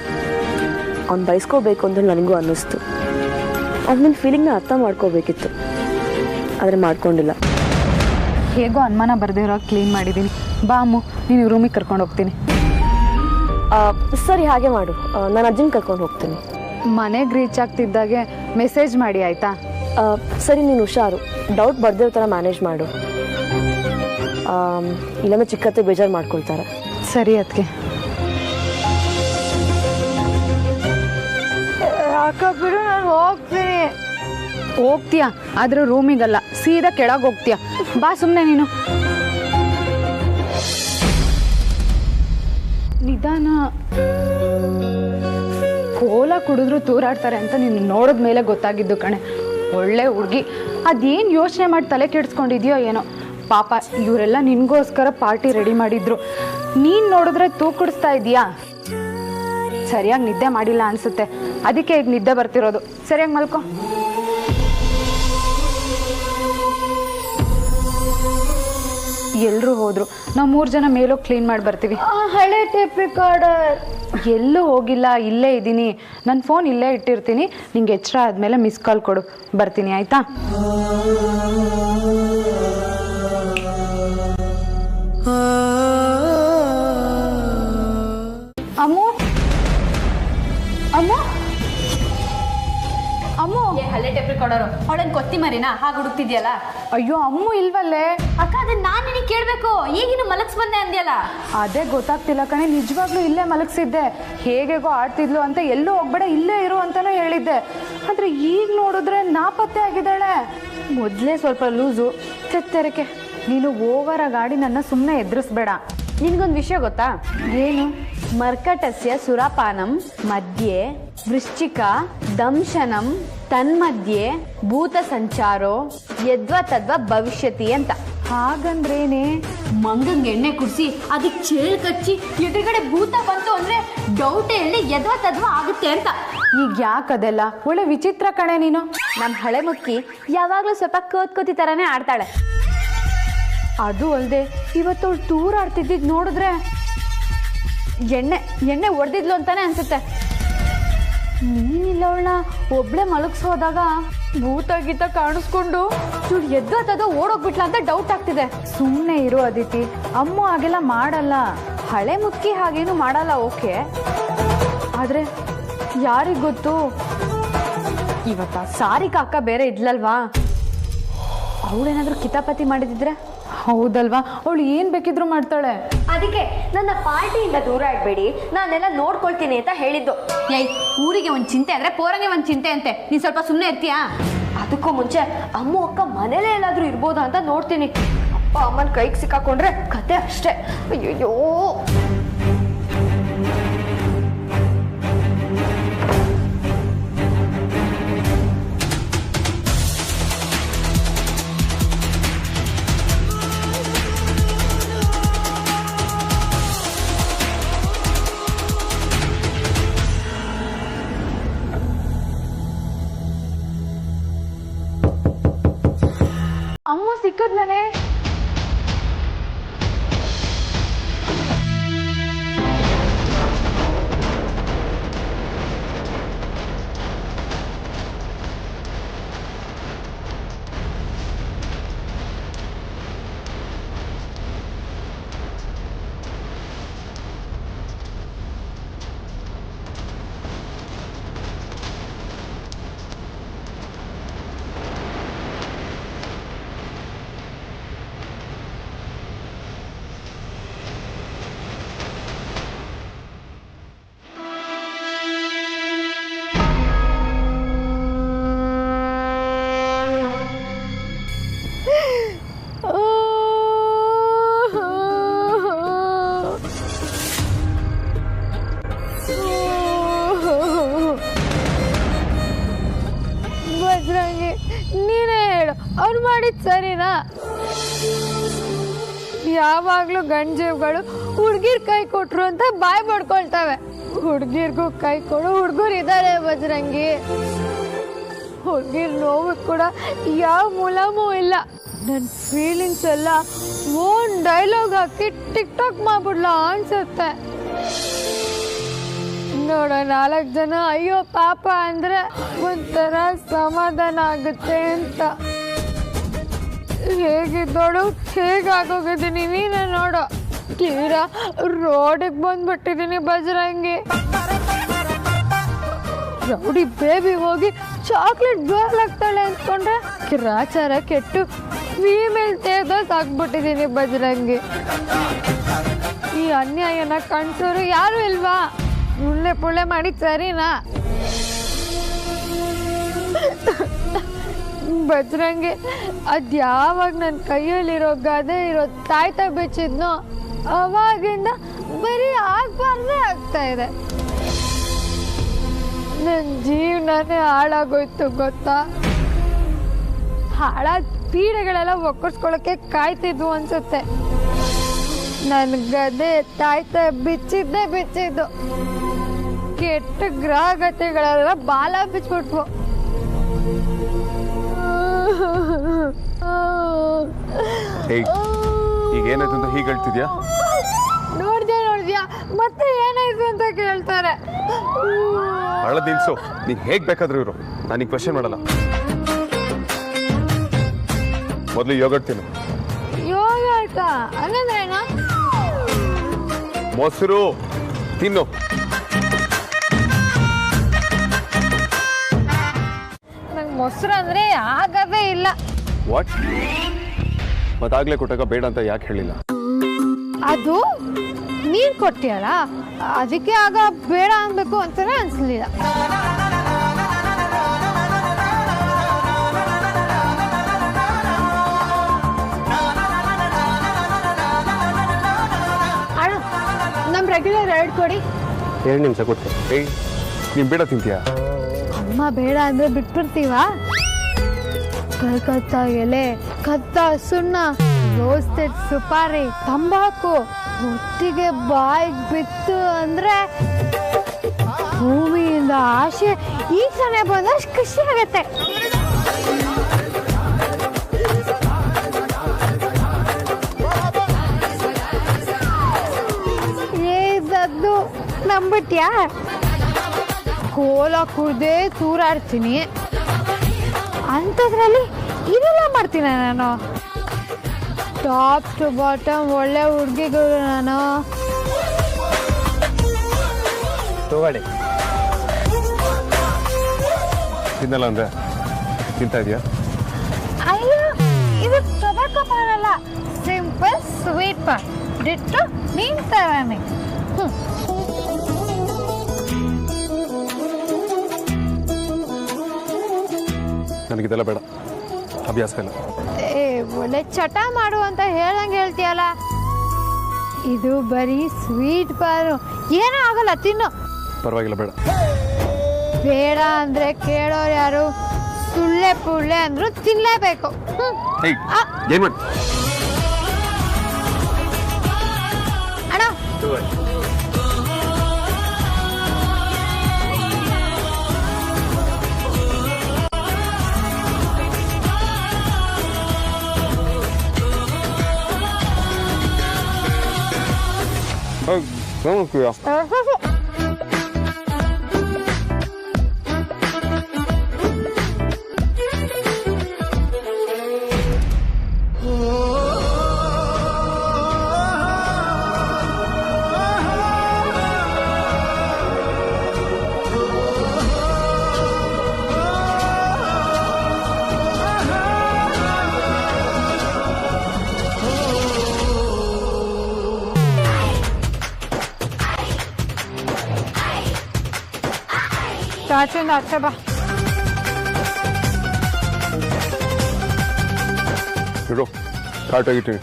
ಅವ್ನು ಬಯಸ್ಕೋಬೇಕು ಅಂತ ನನಗೂ ಅನ್ನಿಸ್ತು. ಅವ್ನು ನಿನ್ನ ಫೀಲಿಂಗ್ನ ಅರ್ಥ ಮಾಡ್ಕೋಬೇಕಿತ್ತು, ಆದರೆ ಮಾಡ್ಕೊಂಡಿಲ್ಲ. ಹೇಗೋ ಅನುಮಾನ ಬರ್ದಿರೋ ಕ್ಲೀನ್ ಮಾಡಿದ್ದೀನಿ. ಬಾ ಅಮ್ಮು, ನೀನು ರೂಮಿಗೆ ಕರ್ಕೊಂಡು ಹೋಗ್ತೀನಿ. ಸರಿ, ಹಾಗೆ ಮಾಡು. ನಾನು ಅಜ್ಜನ ಕರ್ಕೊಂಡು ಹೋಗ್ತೀನಿ. ಮನೆಗೆ ರೀಚ್ ಆಗ್ತಿದ್ದಾಗೆ ಮೆಸೇಜ್ ಮಾಡಿ ಆಯಿತಾ? ಸರಿ, ನೀನು ಹುಷಾರು. ಡೌಟ್ ಬರ್ದಿರೋ ಥರ ಮ್ಯಾನೇಜ್ ಮಾಡು, ಇಲ್ಲಾಂದ್ರೆ ಚಿಕ್ಕತ್ತೆ ಬೇಜಾರು ಮಾಡ್ಕೊಳ್ತಾರೆ. ಸರಿ ಅದಕ್ಕೆ. ಬಿಡು, ನಾನು ಹೋಗ್ತೀನಿ. ಹೋಗ್ತೀಯಾ? ಆದ್ರೆ ರೂಮಿಗಲ್ಲ, ಸೀದಾ ಕೆಳಗೆ ಹೋಗ್ತೀಯಾ. ಬಾ ಸುಮ್ಮನೆ ನೀನು. ನಿಧಾನ. ಕೋಲ ಕುಡಿದ್ರು ತೂರಾಡ್ತಾರೆ ಅಂತ ನೀನು ನೋಡಿದ ಮೇಲೆ ಗೊತ್ತಾಗಿದ್ದು ಕಣೆ. ಒಳ್ಳೆ ಹುಡುಗಿ. ಅದೇನು ಯೋಚನೆ ಮಾಡಿ ತಲೆ ಕೆಡಿಸ್ಕೊಂಡಿದ್ಯೋ ಏನೋ. ಪಾಪ ಇವರೆಲ್ಲ ನಿನಗೋಸ್ಕರ ಪಾರ್ಟಿ ರೆಡಿ ಮಾಡಿದ್ರು. ನೀನು ನೋಡಿದ್ರೆ ತೂಕಡಿಸ್ತಾ ಇದೀಯಾ? ಸರಿಯಾಗಿ ನಿದ್ದೆ ಮಾಡಿಲ್ಲ ಅನ್ಸುತ್ತೆ, ಅದಕ್ಕೆ ಈಗ ನಿದ್ದೆ ಬರ್ತಿರೋದು. ಸರಿಯಾಗಿ ಮಲ್ಕೊ. ಎಲ್ಲರೂ ಹೋದ್ರು, ನಾವು 3 ಜನ ಮೇಲೋಗಿ ಕ್ಲೀನ್ ಮಾಡಿ ಬರ್ತೀವಿ. ಹಳೆ ಟೇಪ್ ರೆಕಾರ್ಡರ್ ಎಲ್ಲೂ ಹೋಗಿಲ್ಲ, ಇಲ್ಲೇ ಇದ್ದೀನಿ. ನನ್ನ ಫೋನ್ ಇಲ್ಲೇ ಇಟ್ಟಿರ್ತೀನಿ. ನಿಂಗೆ ಎಚ್ಚರ ಆದಮೇಲೆ ಮಿಸ್ ಕಾಲ್ ಕೊಡು, ಬರ್ತೀನಿ ಆಯಿತಾ? ಅಮ್ಮು, ಅಮ್ಮು, ಅಮ್ಮು. ಹಳೆ ಟೇಪ್ ರೆಕಾರ್ಡರು ಅವಳೇನು ಕೊತ್ತಿ ಮರಿನಾ ಹಾಗೆ ಹುಡುಕ್ತಿದ್ಯಲ್ಲ? ಅಯ್ಯೋ ಅಮ್ಮು ಇಲ್ವಲ್ಲೇ? ಅಕ್ಕ, ಅದನ್ನ ನಾನು ನಿನಗೆ ಕೇಳಬೇಕು. ಈಗಿನ ಮಲಗ್ಸ್ ಬಂದೆ ಅಂದ್ಯಲ್ಲ. ಅದೇ ಗೊತ್ತಾಗ್ತಿಲ್ಲ ಕಣೆ, ನಿಜವಾಗ್ಲೂ ಇಲ್ಲೇ ಮಲಗಿಸಿದ್ದೆ. ಹೇಗೇಗೋ ಆಡ್ತಿದ್ಲು ಅಂತ ಎಲ್ಲೂ ಹೋಗ್ಬೇಡ ಇಲ್ಲೇ ಇರು ಅಂತಲೂ ಹೇಳಿದ್ದೆ. ಆದರೆ ಈಗ ನೋಡಿದ್ರೆ ನಾಪತ್ತೆ ಆಗಿದ್ದಾಳೆ. ಮೊದಲೇ ಸ್ವಲ್ಪ ಲೂಸು, ತೆತ್ತರಕೆ. ನೀನು ಓವರ್ ಗಾಡಿ ನನ್ನ ಸುಮ್ಮನೆ ಎದುರಿಸ್ಬೇಡ. ನಿನಗೊಂದು ವಿಷಯ ಗೊತ್ತಾ? ಏನು? ಮರ್ಕಟಸ್ಯ ಸುರಾಪಾನಂ ಮಧ್ಯೆ ವೃಶ್ಚಿಕ ದಂಶನಂ ತನ್ಮಧ್ಯೆ ಭೂತ ಸಂಚಾರೋ ಯದ್ವ ತದ್ವ ಭವಿಷ್ಯತಿ ಅಂತ. ಹಾಗಂದ್ರೇನೆ? ಮಂಗಂಗೆ ಎಣ್ಣೆ ಕುಡಿಸಿ ಅದಕ್ಕೆ ಚೇಳು ಕಚ್ಚಿ ಎದುರುಗಡೆ ಭೂತ ಬಂತು ಅಂದ್ರೆ ಡೌಟೇ ಹೇಳಿ ಯದ್ವ ತದ್ವ ಆಗುತ್ತೆ ಅಂತ. ಈಗ ಯಾಕದೆಲ್ಲ? ಒಳ್ಳೆ ವಿಚಿತ್ರ ಕಣೆ ನೀನು. ನಮ್ಮ ಹಳೆ ಮುಕ್ಕಿ ಯಾವಾಗಲೂ ಸ್ವಲ್ಪ ಕೋತಿ ಥರನೇ ಆಡ್ತಾಳೆ. ಅದು ಅಲ್ಲದೆ ಇವತ್ತು ಅವಳು ದೂರ ಆಡ್ತಿದ್ದಿದ್ದು ನೋಡಿದ್ರೆ ಎಣ್ಣೆ ಹೊಡೆದಿದ್ಲು ಅಂತಾನೆ ಅನ್ಸುತ್ತೆ. ನೀನಿಲ್ಲ ಅವಳನ್ನ ಒಬ್ಳೆ ಮಲಗಿಸೋದಾಗ ಭೂತ ಗೀತ ಕಾಣಿಸ್ಕೊಂಡು ಇವಳು ಎದ್ದದ ಓಡೋಗ್ಬಿಟ್ಲ ಅಂತ ಡೌಟ್ ಆಗ್ತಿದೆ. ಸುಮ್ಮನೆ ಇರೋ ಅದಿತಿ, ಅಮ್ಮ ಹಾಗೆಲ್ಲ ಮಾಡಲ್ಲ. ಹಳೆ ಮುಕ್ಕಿ ಹಾಗೇನು ಮಾಡಲ್ಲ, ಓಕೆ. ಆದರೆ ಯಾರಿಗೆ ಗೊತ್ತು? ಇವತ್ತ ಸಾರಿಕಾ ಅಕ್ಕ ಬೇರೆ ಇದ್ಲಲ್ವಾ, ಅವಳೇನಾದ್ರೂ ಕಿತಾಪತಿ ಮಾಡಿದಿದ್ರೆ? ಹೌದಲ್ವಾ, ಅವಳು ಏನು ಬೇಕಿದ್ರು ಮಾಡ್ತಾಳೆ. ಅದಕ್ಕೆ ನನ್ನ ಪಾರ್ಟಿಯಿಂದ ದೂರ ಇಡಬೇಡಿ, ನಾನೆಲ್ಲ ನೋಡ್ಕೊಳ್ತೀನಿ ಅಂತ ಹೇಳಿದ್ದು. ಏಯ್, ಊರಿಗೆ ಒಂದು ಚಿಂತೆ ಅಂದರೆ ಪೋರಂಗೆ ಒಂದು ಚಿಂತೆ ಅಂತೆ. ನೀನು ಸ್ವಲ್ಪ ಸುಮ್ಮನೆ ಇರ್ತೀಯಾ? ಅದಕ್ಕೂ ಮುಂಚೆ ಅಮ್ಮ ಅಕ್ಕ ಮನೇಲೇ ಎಲ್ಲಾದರೂ ಇರ್ಬೋದಾ ಅಂತ ನೋಡ್ತೀನಿ. ಅಪ್ಪ ಅಮ್ಮನ ಕೈಗೆ ಸಿಕ್ಕಾಕೊಂಡ್ರೆ ಕತೆ ಅಷ್ಟೇ. ಅಯ್ಯೋ, ಅಮ್ಮ ಸಿಕ್ಕದ್ಲೇ. ಬಜರಂಗಿ, ನೀನೇ ಹೇಳು, ಅವ್ರು ಮಾಡಿದ್ ಸರಿನಾ? ಯಾವಾಗ್ಲೂ ಗಂಜೀವ್ಗಳು ಹುಡ್ಗಿರ್ ಕೈ ಕೊಟ್ರು ಅಂತ ಬಾಯ್ ಮಾಡ್ಕೊಳ್ತವೆ. ಹುಡ್ಗಿರ್ಗೂ ಕೈ ಕೊಡು ಹುಡ್ಗರು ಇದ್ದಾರೆ ಬಜರಂಗಿ. ಹುಡ್ಗಿರ್ ನೋವು ಕೂಡ ಯಾವ ಮುಲಾಮೂ ಇಲ್ಲ. ನನ್ನ ಫೀಲಿಂಗ್ಸ್ ಎಲ್ಲ ಓನ್ ಡೈಲಾಗ್ ಹಾಕಿ ಟಿಕ್ ಟಾಕ್ ಮಾಡ್ಬಿಡ್ಲ ಅನ್ಸುತ್ತೆ. ನೋಡೋ 4 ಜನ ಅಯ್ಯೋ ಪಾಪ ಅಂದರೆ ಒಂಥರ ಸಮಾಧಾನ ಆಗುತ್ತೆ ಅಂತ. ಹೇಗಿದ್ದೋಳು ಹೇಗಾಗೋಗಿದ್ದೀನಿ ನೀನೇ ನೋಡೋ. ತೀರಾ ರೋಡಿಗೆ ಬಂದ್ಬಿಟ್ಟಿದ್ದೀನಿ ಬಜರಂಗಿ. ರೌಡಿ ಬೇಬಿ ಹೋಗಿ ಚಾಕ್ಲೇಟ್ ಗರ್ಲ್ ಆಗ್ತಾಳೆ ಅಂದ್ಕೊಂಡ್ರೆ ಕಿರಾಚಾರ ಕೆಟ್ಟು ಫೀಮೇಲ್ ತೇದಸ್ ಆಗ್ಬಿಟ್ಟಿದ್ದೀನಿ ಬಜರಂಗಿ. ಈ ಅನ್ಯಾಯನ ಕಾಣಿಸೋರು ಯಾರು ಇಲ್ವಾ? ಮುಳ್ಳೆ ಪುಳ್ಳೆ ಮಾಡಿ ಸರಿನಾ? ಬಜರಂಗಿ ಅದ್ಯಾವಾಗ ನನ್ನ ಕೈಯಲ್ಲಿರೋ ಗದೆ ಇರೋ ತಾಯ್ತಾ ಬಿಚ್ಚಿದ್ನೋ ಅವಾಗಿಂದ ಬರೀ ಆಗ್ಬಾರ್ದೇ ಆಗ್ತಾ ಇದೆ. ನನ್ನ ಜೀವನನೇ ಹಾಳಾಗೋಯ್ತು ಗೊತ್ತಾ? ಹಾಳಾದ ಪೀಡೆಗಳೆಲ್ಲ ಒಕ್ಕರ್ಸ್ಕೊಳಕ್ಕೆ ಕಾಯ್ತಿದ್ವು ಅನ್ಸುತ್ತೆ. ನನ್ನ ಗದೆ ತಾಯ್ತಾ ಬಿಚ್ಚಿದ್ದು. ಕೆಟ್ಟ ಗ್ರಹಗತಿಗಳೆಲ್ಲ ಬಾಲ ಬಿಚ್ಬಿಟ್ವು. ಈಗ ಏನಾಯ್ತು ಅಂತ ಹೀಗೆ ಹೇಳ್ತಿದ್ಯಾ? ನೋಡ್ದ್ಯಾ ಮತ್ತೆ ಏನಾಯ್ತು ಅಂತ ಕೇಳ್ತಾರೆ. ಅಳದ್ ನಿಲ್ಸು. ನೀನ್ ಹೇಗ್ ಬೇಕಾದ್ರೂ ಇರು, ನಾನೀಗ ಕ್ವೆಶ್ಚನ್ ಮಾಡಲ್ಲ. ಮೊದಲು ಯೋಗಟ್ ತಿನ್ನು. ಯೋಗರ್ಟ ಹಂಗಂದ್ರೇನಾ? ಮೊಸರು ತಿನ್ನು. ನಂಗೆ ಮೊಸರು ಅಂದ್ರೆ ಆಗದೇ ಇಲ್ಲ. ವಾಟ್? ಮತ್ತಾಗ್ಲೇ ಕೊಟ್ಟಾಗ ಬೇಡ ಅಂತ ಯಾಕೆ ಹೇಳಿಲ್ಲ? ಅದು ನೀನ್ ಕೊಟ್ಟಿಯಲ್ಲ, ಅದಕ್ಕೆ ಆಗ ಬೇಡ ಅನ್ಬೇಕು ಅಂತಾನೆ ಅನ್ಸ್ಲಿಲ್ಲ. ಅಣ್ಣ ನಮ್ ರೆಗ್ಯುಲರ್ 2 ಕೊಡಿ. 2 ನಿಮಿಷ ಕೊಡ್ತೆ. ಏಯ್ ನೀನ್ ಬೇಡ ತಿಂತೀಯಾ? ಅಮ್ಮ ಬೇಡ ಅಂದ್ರೆ ಬಿಟ್ಬಿಡ್ತೀವ? ಕಲ್ಕತ್ತಾ ಎಲೆ, ಕತ್ತ ಸುಣ್ಣ, ರೋಸ್ಟೆಡ್ ಸುಪಾರಿ, ತಂಬಾಕು ಒಟ್ಟಿಗೆ ಬಾಯಿಗೆ ಬಿತ್ತು ಅಂದ್ರೆ ಭೂಮಿಯಿಂದ ಆಸೆ ಈಗ ತಾನೇ ಬಂದಷ್ಟು ಖುಷಿ ಆಗತ್ತೆ. ಏದದ್ದು ನಂಬಿಟ್ಯಾ? ಕೋಲ ಕುಡ್ದೆ ತೂರಾಡ್ತೀನಿ ಅಂಥದ್ರಲ್ಲಿ ಇದೆಲ್ಲ ಮಾಡ್ತೀನಿ ನಾನು. ಟಾಪ್ ಟು ಬಾಟಮ್ ಒಳ್ಳೆ ಹುಡುಗಿಗಳು ನಾನು. ತಗೊಳ್ಳಿ. ತಿನ್ನಲ್ಲ ಅಂದ್ರೆ ತಿಂತಾ ಇದೆಯಾ? ಅಯ್ಯೋ ಇದು ಟೊಬ್ಯಾಕೊ ಪಾನ್ ಅಲ್ಲ, ಸಿಂಪಲ್ ಸ್ವೀಟ್ ಪಾನ್. ಡಿಟ್ಟು ನೀನ್ ತರಾನೆ. ನನಗಿದೆಲ್ಲ ಬೇಡ, ಅಭ್ಯಾಸ ಇಲ್ಲ. ಒಳ್ಳೆ ಚಟ ಮಾಡು ಅಂತ ಹೇಳ್ದಂಗೆ ಹೇಳ್ತೀಯಲ್ಲ. ಇದು ಬರೀ ಸ್ವೀಟ್ ಪಾನು, ಏನೂ ಆಗಲ್ಲ, ತಿನ್ನು. ಪರವಾಗಿಲ್ಲ, ಬೇಡ. ಬೇಡ ಅಂದ್ರೆ ಕೇಳೋರು ಯಾರು? ಸುಳ್ಳೆ ಪುಳ್ಳೆ ಅಂದ್ರು ತಿನ್ಲೇಬೇಕು. ಏನ್ ಮಾಡಿ ಅಣ್ಣ ಆಚೆಯಿಂದ ಆಚೆ ಬಾ. ಇಡು, ಕಾರ್ಟ್ ಆಗಿಟ್ಟಿನಿ.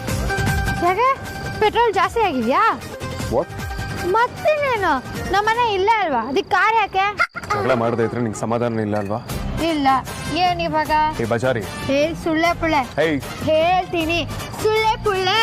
ಯಾಕೆ ಪೆಟ್ರೋಲ್ ಜಾಸ್ತಿ ಆಗಿದ್ಯಾ? ಮತ್ತೇನೇನು, ನಮ್ಮನೆ ಇಲ್ಲೇ ಅಲ್ವಾ, ಅದಕ್ಕೆ ಕಾರ್ ಯಾಕೆ? ಜಗಳ ಮಾಡದೇ ಇದ್ರೆ ನಿಂಗೆ ಸಮಾಧಾನ ಇಲ್ಲ ಅಲ್ವಾ? ಇಲ್ಲ. ಏನ್ ಇವಾಗ? ಏ ಬಜಾರಿ, ಸುಳ್ಳೆ ಪುಳ್ಳೆ ಹೇಳ್ತೀನಿ, ಸುಳ್ಳೆ ಪುಳ್ಳೆ.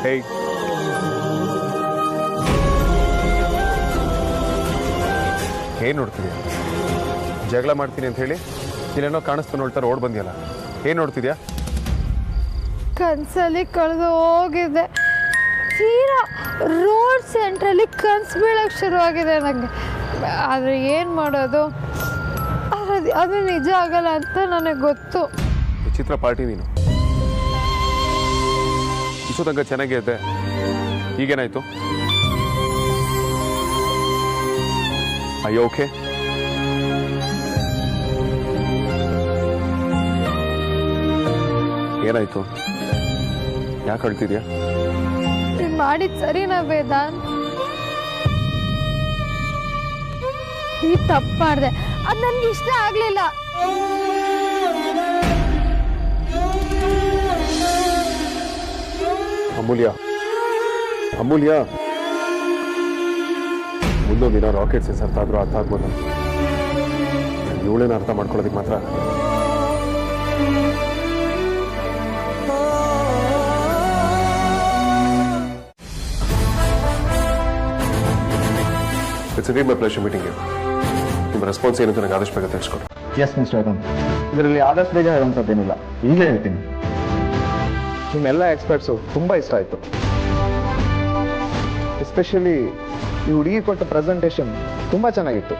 ಹೇಯ್, ಏನು ನೋಡ್ತಿದ್ಯಾ? ಜಗಳ ಮಾಡ್ತೀನಿ ಅಂತ ಹೇಳಿ ಇಲ್ಲೇನೋ ಕಾಣಿಸ್ತು ನೋಡ್ತಾರೆ ಓಡ್ ಬಂದಿಯಲ್ಲ, ಏನು ನೋಡ್ತಿದ್ಯಾ? ಕನಸಲ್ಲಿ ಕಳೆದು ಹೋಗಿದೆ. ತೀರಾ ರೋಡ್ ಸೆಂಟ್ರಲ್ಲಿ ಕನಸು ಬೀಳಕ್ಕೆ ಶುರುವಾಗಿದೆ ನನಗೆ. ಆದರೆ ಏನು ಮಾಡೋದು, ಅದು ನಿಜ ಆಗಲ್ಲ ಅಂತ ನನಗೆ ಗೊತ್ತು. ವಿಚಿತ್ರ ಪಾರ್ಟಿ ನೀನು. ಇಷ್ಟು ತನಕ ಚೆನ್ನಾಗಿರುತ್ತೆ, ಈಗೇನಾಯ್ತು? ಅಯ್ಯೋ ಓಕೆ. ಏನಾಯ್ತು? ಯಾಕೆ ಅಳ್ತಿದ್ಯಾ? ನೀನು ಮಾಡಿದ ಸರಿನಾ ವೇದಾಂತ್? ನೀ ತಪ್ಪು ಮಾಡಿದೆ, ಅದು ನನಗೆ ಇಷ್ಟ ಆಗಲಿಲ್ಲ. ಅಮೂಲ್ಯ, ಅಮೂಲ್ಯ, ಮುಂದೊಂದು ದಿನ ರಾಕೆಟ್ ಸೆನ್ಸ್ ಅರ್ಥ ಆದ್ರೂ ಅರ್ಥ ಆಗ್ಬೋದು. ಇವಳೇನ ಅರ್ಥ ಮಾಡ್ಕೊಳ್ಳೋದಕ್ಕೆ ಮಾತ್ರ it's my pleasure meeting you. ನಿಮ್ಮ ರೆಸ್ಪಾನ್ಸ್ ಏನಂತ ನನಗೆ ಆದಷ್ಟು ಬೇಗ ತಿಳಿಸ್ಕೊಡಿ. ಎಸ್ ಮಿಸ್ಟರ್ ಅರುಣ್, ಇದರಲ್ಲಿ ಆದಷ್ಟು ಬೇಗ ಹೇಳುವಂಥದ್ದೇನಿಲ್ಲ, ಈಗಲೇ ಹೇಳ್ತೀನಿ. ನಿಮ್ಮೆಲ್ಲ ಎಕ್ಸ್ಪರ್ಟ್ಸು ತುಂಬ ಇಷ್ಟ ಆಯಿತು. ಎಸ್ಪೆಷಲಿ ಈ ಹುಡುಗಿ ಕೊಟ್ಟ ಪ್ರೆಸೆಂಟೇಷನ್ ತುಂಬ ಚೆನ್ನಾಗಿತ್ತು.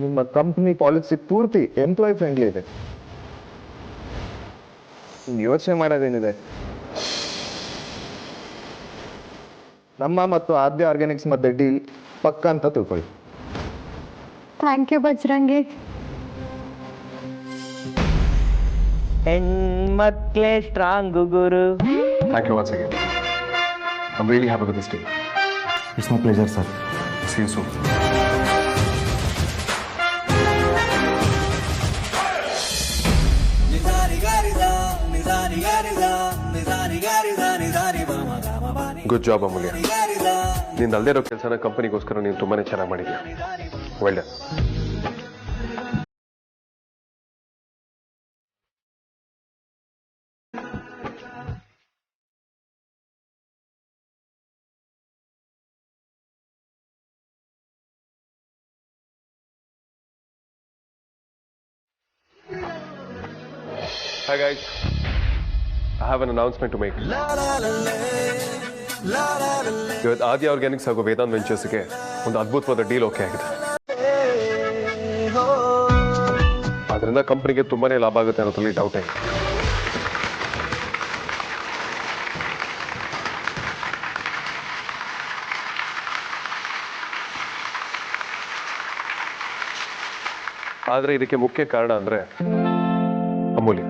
ನಿಮ್ಮ ಕಂಪ್ನಿ ಪಾಲಿಸಿ ಪೂರ್ತಿ ಎಂಪ್ಲಾಯ್ ಫ್ರೆಂಡ್ಲಿ ಇದೆ. ಯೋಚನೆ ಮಾಡೋದೇನಿದೆ, ನಮ್ಮ ಮತ್ತು ಆದ್ಯ ಆರ್ಗ್ಯಾನಿಕ್ಸ್ ಮಧ್ಯೆ ಡೀಲ್ ಪಕ್ಕ ಅಂತ ತಿಳ್ಕೊಳ್ಳಿ. Thank you Bajrangi. ಹೆಣ್ಮಕ್ಳೇ ಸ್ಟ್ರಾಂಗ್ ಗುರು. Thank you once again. I'm really happy with this day. It's my pleasure sir. See you soon. Good job Amulya. ನಿಂದು ಅಲ್ಲದೆ ಇರೋ ಕೆಲಸನ ಕಂಪನಿಗೋಸ್ಕರ ನೀನು ತುಂಬಾನೇ ಚೆನ್ನಾಗಿ ಮಾಡಿದ್ಯಾ. Well done. Hi guys, I have an announcement to make. ಇವತ್ತು ಆದ್ಯ ಆರ್ಗ್ಯಾನಿಕ್ಸ್ ಹಾಗೂ ವೇದಾಂತ್ ವೆಂಚರ್ಸ್ಗೆ ಒಂದು ಅದ್ಭುತವಾದ ಡೀಲ್ ಓಕೆ ಆಗಿದೆ. ಅದರಿಂದ ಕಂಪನಿಗೆ ತುಂಬಾನೇ ಲಾಭ ಆಗುತ್ತೆ ಅನ್ನೋದ್ರಲ್ಲಿ ಡೌಟ್ ಇದೆ. ಆದ್ರೆ ಇದಕ್ಕೆ ಮುಖ್ಯ ಕಾರಣ ಅಂದ್ರೆ ಅಮೂಲ್ಯ.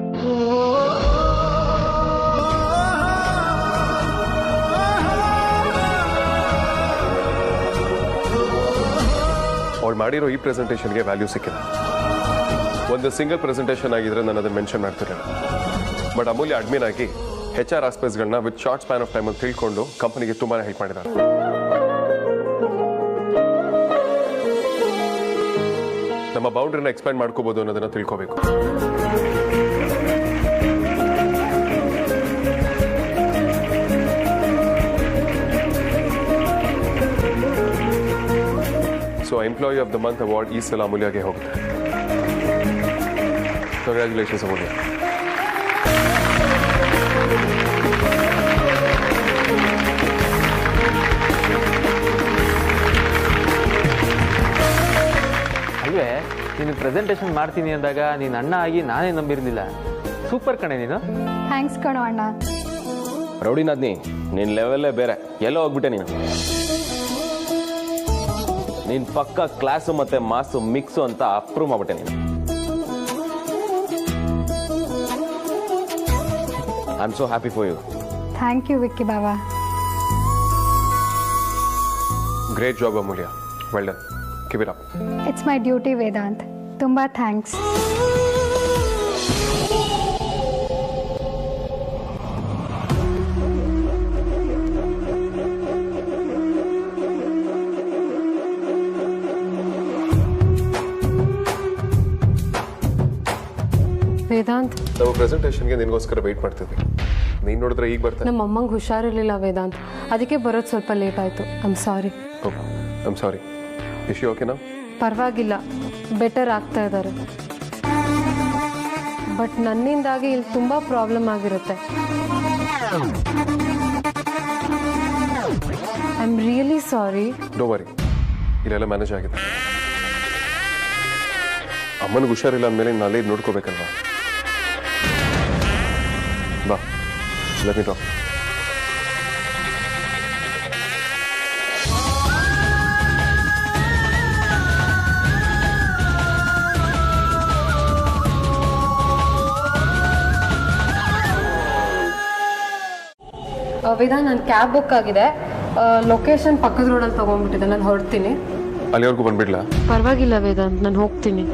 ಅವ್ರು ಮಾಡಿರೋ ಈ ಪ್ರೆಸೆಂಟೇಷನ್ಗೆ ವ್ಯಾಲ್ಯೂ ಸಿಕ್ಕಿದೆ. ಒಂದು ಸಿಂಗಲ್ ಪ್ರೆಸೆಂಟೇಷನ್ ಆಗಿದ್ರೆ ನಾನು ಅದನ್ನು ಮೆನ್ಷನ್ ಮಾಡ್ತಿರಲಿಲ್ಲ. ಬಟ್ ಅಮೂಲ್ಯ ಅಡ್ಮಿನ್ ಆಗಿ HR ಆಸ್ಪೆಕ್ಟ್ಸ್ಗಳನ್ನ ವಿತ್ ಶಾರ್ಟ್ ಸ್ಪ್ಯಾನ್ ಆಫ್ ಟೈಮಲ್ಲಿ ತಿಳ್ಕೊಂಡು ಕಂಪನಿಗೆ ತುಂಬಾ ಹೆಲ್ಪ್ ಮಾಡಿದ್ದಾರೆ. ನಮ್ಮ ಬೌಂಡ್ರಿನ ಎಕ್ಸ್ಪ್ಯಾಂಡ್ ಮಾಡ್ಕೋಬಹುದು ಅನ್ನೋದನ್ನ ತಿಳ್ಕೋಬೇಕು. So employee of the month award ಈ ಸಲ ಅಮೂಲ್ಯಗೆ ಹೋಗುತ್ತೆ. ಕಂಗ್ರ್ಯಾಚುಲೇಷನ್ಸ್ ಅಮೂಲ್ಯ. ಅಲ್ವೇ, ನೀನು ಪ್ರೆಸೆಂಟೇಷನ್ ಮಾಡ್ತೀನಿ ಅಂದಾಗ ನೀನು ಅಣ್ಣ ಆಗಿ ನಾನೇ ನಂಬಿರ್ಲಿಲ್ಲ. ಸೂಪರ್ ಕಣೆ ನೀನು. ಥ್ಯಾಂಕ್ಸ್ ಕಣೋ ಅಣ್ಣ. ರೌಡಿನಾದ್ನಿ, ನಿನ್ನ ಲೆವೆಲ್ಲೇ ಬೇರೆ. ಎಲ್ಲೋ ಹೋಗ್ಬಿಟ್ಟೆ ನೀನು. ನೀನು ಪಕ್ಕ ಕ್ಲಾಸು ಮತ್ತೆ ಮಾಸು ಮಿಕ್ಸು ಅಂತ ಅಪ್ರೂವ್ ಮಾಡ್ಬಿಟ್ಟೆ ನೀನು. I am so happy for you. Thank you Vicky Baba. Great job Amulya. Well done. Keep it up. It's my duty Vedant. ತುಂಬ ಥ್ಯಾಂಕ್ಸ್. ವೇದಾಂತ್, ನಾವು ಪ್ರೆಸೆಂಟೇಷನ್ಗೆ ನಿನಗೋಸ್ಕರ ವೆಯ್ಟ್ ಮಾಡ್ತಿದ್ವಿ. ನೀನು ನೋಡಿದ್ರೆ ಈಗ ಬರ್ತಾರೆ. ನಮ್ಮ ಅಮ್ಮಂಗೆ ಹುಷಾರಿರಲಿಲ್ಲ ವೇದಾಂತ್, ಅದಕ್ಕೆ ಬರೋದು ಸ್ವಲ್ಪ ಲೇಟ್ ಆಯಿತು. I'm sorry. I'm sorry. Issue ಓಕೆನಾ? ಪರವಾಗಿಲ್ಲ, ಬೆಟರ್ ಆಗ್ತಾ ಇದ್ದಾರೆ. ಬಟ್ ನನ್ನಿಂದಾಗಿ ಇಲ್ಲಿ ತುಂಬ ಪ್ರಾಬ್ಲಮ್ ಆಗಿರುತ್ತೆ. I am really sorry. ಡೋ ವರಿ, ಇಲ್ಲೆಲ್ಲ ಮ್ಯಾನೇಜ್ ಆಗಿದೆ. ಅಮ್ಮನಿಗೆ ಹುಷಾರಿಲ್ಲ ಅಂದಮೇಲೆ ನಾಳೆ ನೋಡ್ಕೋಬೇಕಲ್ವಾ? ಬಾ, ಲೆಟ್ ಮಿ ಟಾಕ್. ವೇದಾ, ನನ್ನ ಕ್ಯಾಬ್ ಬುಕ್ ಆಗಿದೆ. ಲೊಕೇಶನ್ ಪಕ್ಕದ ರೋಡಲ್ಲಿ ತೊಗೊಂಡ್ಬಿಟ್ಟಿದೆ. ನಾನು ಹೊರಡ್ತೀನಿ. ಅಲ್ಲಿವರೆಗೂ ಬಂದ್ಬಿಡ್ಲಾ? ಪರವಾಗಿಲ್ಲ ವೇದಾಂತ್, ನಾನು ಹೋಗ್ತೀನಿ.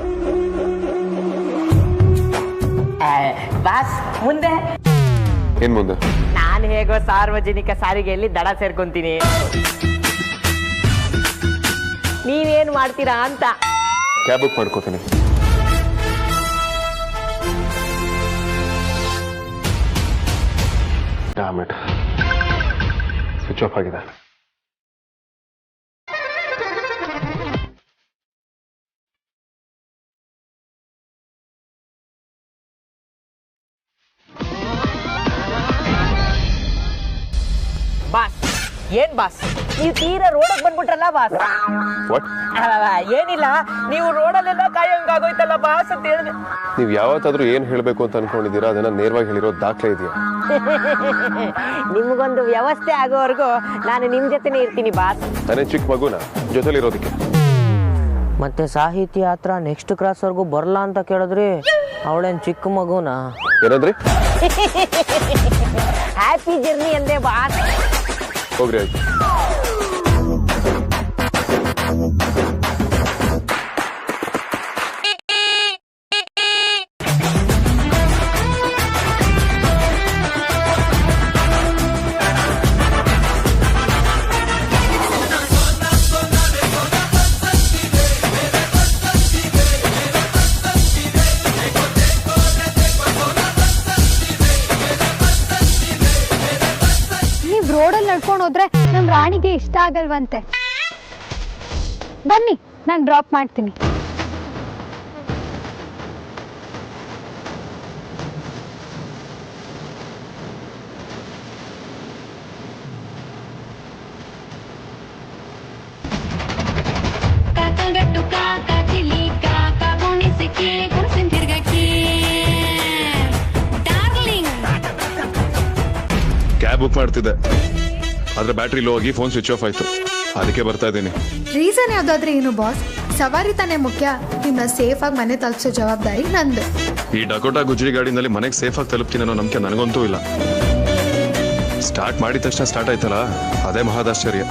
ಬಾಸ್, ಮುಂದೆ ಏನ್ ಮುಂದೆ? ನಾನು ಹೇಗೋ ಸಾರ್ವಜನಿಕ ಸಾರಿಗೆಯಲ್ಲಿ ದಡ ಸೇರ್ಕೊಂತೀನಿ. ನೀವೇನ್ ಮಾಡ್ತೀರಾ ಅಂತ. ಕ್ಯಾಬ್ ಬುಕ್ ಮಾಡ್ಕೋತೀನಿ. ಸ್ವಿಚ್ ಆಫ್ ಆಗಿದೆ. ಬಾಸ್, ಏನ್ ಬಾಸ್, ನೀವು ತೀರಾ ರೋಡಕ್ಕೆ ಬಂದ್ಬಿಟ್ರಲ್ಲ ಬಾಸ್. ವಾಟ್? ಏನಿಲ್ಲ, ನೀವು ರೋಡಲ್ಲೆಲ್ಲ ಕಾಯೋಂಗಾಗೋಯ್ತಲ್ಲ ಬಾಸ್ ಅಂತ ಹೇಳಿದೆ. ನೀವು ಯಾವತ್ತಾದ್ರೂ ಏನ್ ಹೇಳ್ಬೇಕು ಅಂತ ಅನ್ಕೊಂಡಿದ್ದೀರಾ ಅದನ್ನ ನೇರವಾಗಿ ಹೇಳಿರೋ ದಾಖಲೆ ಇದೆಯಾ? ನಿಮ್ಗೊಂದು ವ್ಯವಸ್ಥೆ ಆಗೋವರೆಗೂ ನಾನು ನಿಮ್ ಜೊತೆನೆ ಇರ್ತೀನಿ ಬಾಸ್. ನಾನೇ ಚಿಕ್ಕ ಮಗುನ ಜೊತೆಲಿರೋದಕ್ಕೆ. ಮತ್ತೆ ಸಾಹಿತ್ಯ ಹತ್ರ ನೆಕ್ಸ್ಟ್ ಕ್ರಾಸ್ ವರ್ಗೂ ಬರಲ್ಲ ಅಂತ ಕೇಳಿದ್ರಿ. ಅವಳೇನ್ ಚಿಕ್ಕ ಮಗುನ? ಏನಂದ್ರಿ? ಹ್ಯಾಪಿ ಜರ್ನಿ ಅಂದೆ ಬಾಸ್. ಹೋಗ್ರಿ ಆಯ್ತು. ರೋಡಲ್ಲಿ ನಡ್ಕೊಂಡು ಹೋದ್ರೆ ನಮ್ಮ ರಾಣಿಗೆ ಇಷ್ಟ ಆಗಲ್ವಂತೆ. ಬನ್ನಿ, ನಾನು ಡ್ರಾಪ್ ಮಾಡ್ತೀನಿ. ಕ್ಯಾಬ್ ಬುಕ್ ಮಾಡ್ತಿದ್ದೆ, ಆದ್ರೆ ಬ್ಯಾಟ್ರಿ ಲೋ ಆಗಿ ಫೋನ್ ಸ್ವಿಚ್ ಆಫ್ ಆಯ್ತು. ಅದಕ್ಕೆ ಬರ್ತಾ ಇದ್ದೀನಿ. ರೀಸನ್ ಯಾವ್ದಾದ್ರೆ ಏನು ಬಾಸ್, ಸವಾರಿ ತಾನೇ ಮುಖ್ಯ. ನಿನ್ನ ಸೇಫ್ ಆಗಿ ಮನೆ ತಲುಪಿಸೋ ಜವಾಬ್ದಾರಿ ನಂದು. ಈ ಡಕೋಟಾ ಗುಜ್ರಿ ಗಾಡಿನಲ್ಲಿ ಮನೆಗೆ ಸೇಫ್ ಆಗಿ ತಲುಪ್ತೀನಿ ಅನ್ನೋ ನಂಬಿಕೆ ನನಗಂತೂ ಇಲ್ಲ. ಸ್ಟಾರ್ಟ್ ಮಾಡಿದ ತಕ್ಷಣ ಸ್ಟಾರ್ಟ್ ಆಯ್ತಲ್ಲ, ಅದೇ ಮಹಾದಾಶ್ಚರ್ಯ.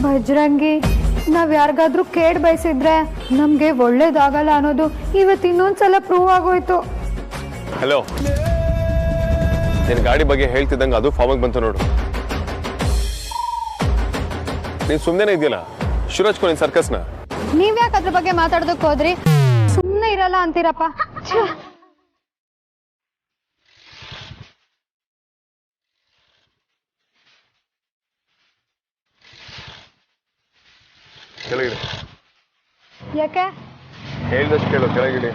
ಬಜರಂಗಿ, ನಾವ್ ಯಾರಿಗಾದ್ರೂ ಕೇಡ್ ಬಯಸಿದ್ರೆ ನಮ್ಗೆ ಒಳ್ಳೇದಾಗಲ್ಲ ಅನ್ನೋದು ಇವತ್ತು ಇನ್ನೊಂದ್ಸಲ ಪ್ರೂವ್ ಆಗೋಯ್ತು. ಹಲೋ, ನಿನ್ ಗಾಡಿ ಬಗ್ಗೆ ಹೇಳ್ತಿದ್ದಂಗೆ ಅದು ಫಾರ್ಮಿಗೆ ಬಂತು ನೋಡು. ನೀನ್ ಸುಮ್ಮನೆ ಇದೆಯಲ್ಲ, ಶುರು ಹಚ್ಕೊ ನಿನ್ ಸರ್ಕಸ್ನ. ನೀವ್ಯಾಕೆ ಅದ್ರ ಬಗ್ಗೆ ಮಾತಾಡೋದಕ್ಕೆ ಹೋದ್ರಿ? ಸುಮ್ಮನೆ ಇರಲ್ಲ ಅಂತೀರಪ್ಪ. ಕೆಳಗಿಡಿ. ಯಾಕೆ? ಹೇಳ್ದಷ್ಟು ಕೇಳು, ಕೆಳಗಿಡಿ.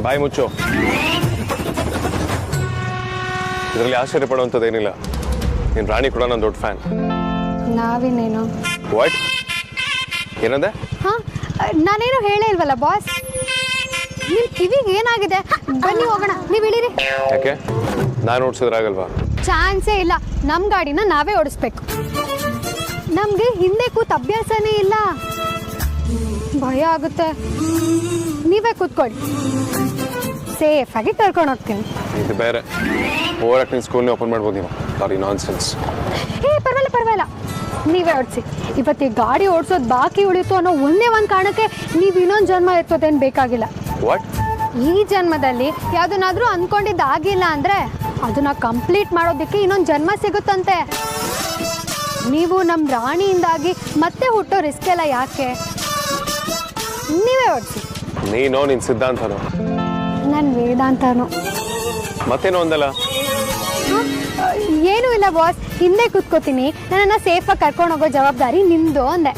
ಬಾಯಿ ಮುಚ್ಚು. ಇದರಲ್ಲಿ ಆಶ್ಚರ್ಯ ಪಡುವಂಥದ್ದೇನಿಲ್ಲ. ನೀನು ರಾಣಿ ಕೂಡ ನನ್ನ ದೊಡ್ಡ ಫ್ಯಾನ್. ನಾವಿನ್ನೇನು? ವಾಟ್? ಏನಂದೆ? ಹಾ, ನಾನೇನು ಹೇಳೇ ಇಲ್ವಲ್ಲ ಬಾಸ್. ನಿಮ್ ಕಿವಿಗೆ ಏನಾಗಿದೆ? ಬನ್ನಿ ಹೋಗೋಣ, ನೀವು ಇಳಿರಿ. ಯಾಕೆ? ನಾನು ಓಡಿಸಿದ್ರಾಗಲ್ವಾ? ಚಾನ್ಸೇ ಇಲ್ಲ. ನಮ್ಮ ಗಾಡಿನ ನಾವೇ ಓಡಿಸ್ಬೇಕು. ನಮ್ಗೆ ಹಿಂದೆ ಕೂತ್ ಅಭ್ಯಾಸನೇ ಇಲ್ಲ. ಭಯ ಆಗುತ್ತೆ. ನೀವೇ ಕೂತ್ಕೊಳ್ಳಿ, ಸೇಫಾಗಿ ಕರ್ಕೊಂಡು ಹೋಗ್ತೀನಿ. ಇದು ಬೇರೆ, ಓವರ್ ನೀನು ಸ್ಕೂಲ್ನೇ ಓಪನ್ ಮಾಡ್ಬೋದು ನೀವು. ಸಾರಿ, ನಾನ್ ಸೆನ್ಸ್. ಪರವಾಗಿಲ್ಲ, ನೀವೇ ಓಡಿಸಿ. ಇವತ್ತು ಈ ಗಾಡಿ ಓಡಿಸೋದು ಬಾಕಿ ಉಳಿತು ಅನ್ನೋ ಒಂದೇ ಒಂದು ಕಾರಣಕ್ಕೆ ನೀವು ಇನ್ನೊಂದು ಜನ್ಮ ಎತ್ತೋದೇನು ಬೇಕಾಗಿಲ್ಲ. ವಾಟ್? ಈ ಜನ್ಮದಲ್ಲಿ ಯಾವುದನ್ನಾದ್ರೂ ಅಂದ್ಕೊಂಡಿದ್ದಾಗಿಲ್ಲ ಅಂದರೆ ಅದನ್ನ ಕಂಪ್ಲೀಟ್ ಮಾಡೋದಕ್ಕೆ ಇನ್ನೊಂದು ಜನ್ಮ ಸಿಗುತ್ತಂತೆ. ನೀವು ನಮ್ಮ ರಾಣಿಯಿಂದಾಗಿ ಮತ್ತೆ ಹುಟ್ಟೋ ರಿಸ್ಕ್ ಎಲ್ಲ ಯಾಕೆ? ನೀವೇ ಓಡಿಸಿ. ನೀನೋ ನಿನ್ನ ಸಿದ್ಧಾಂತನೋ? ನನ್ನ ವೇದಾಂತನೋ. ಮತ್ತೇನೋ ಒಂದಲ್ಲ? ಏನೂ ಇಲ್ಲ ಬಾಸ್, ಹಿಂದೆ ಕೂತ್ಕೋತೀನಿ. ನನ್ನನ್ನು ಸೇಫಾಗಿ ಕರ್ಕೊಂಡು ಹೋಗೋ ಜವಾಬ್ದಾರಿ ನಿಮ್ಮದು ಅಂದೆ.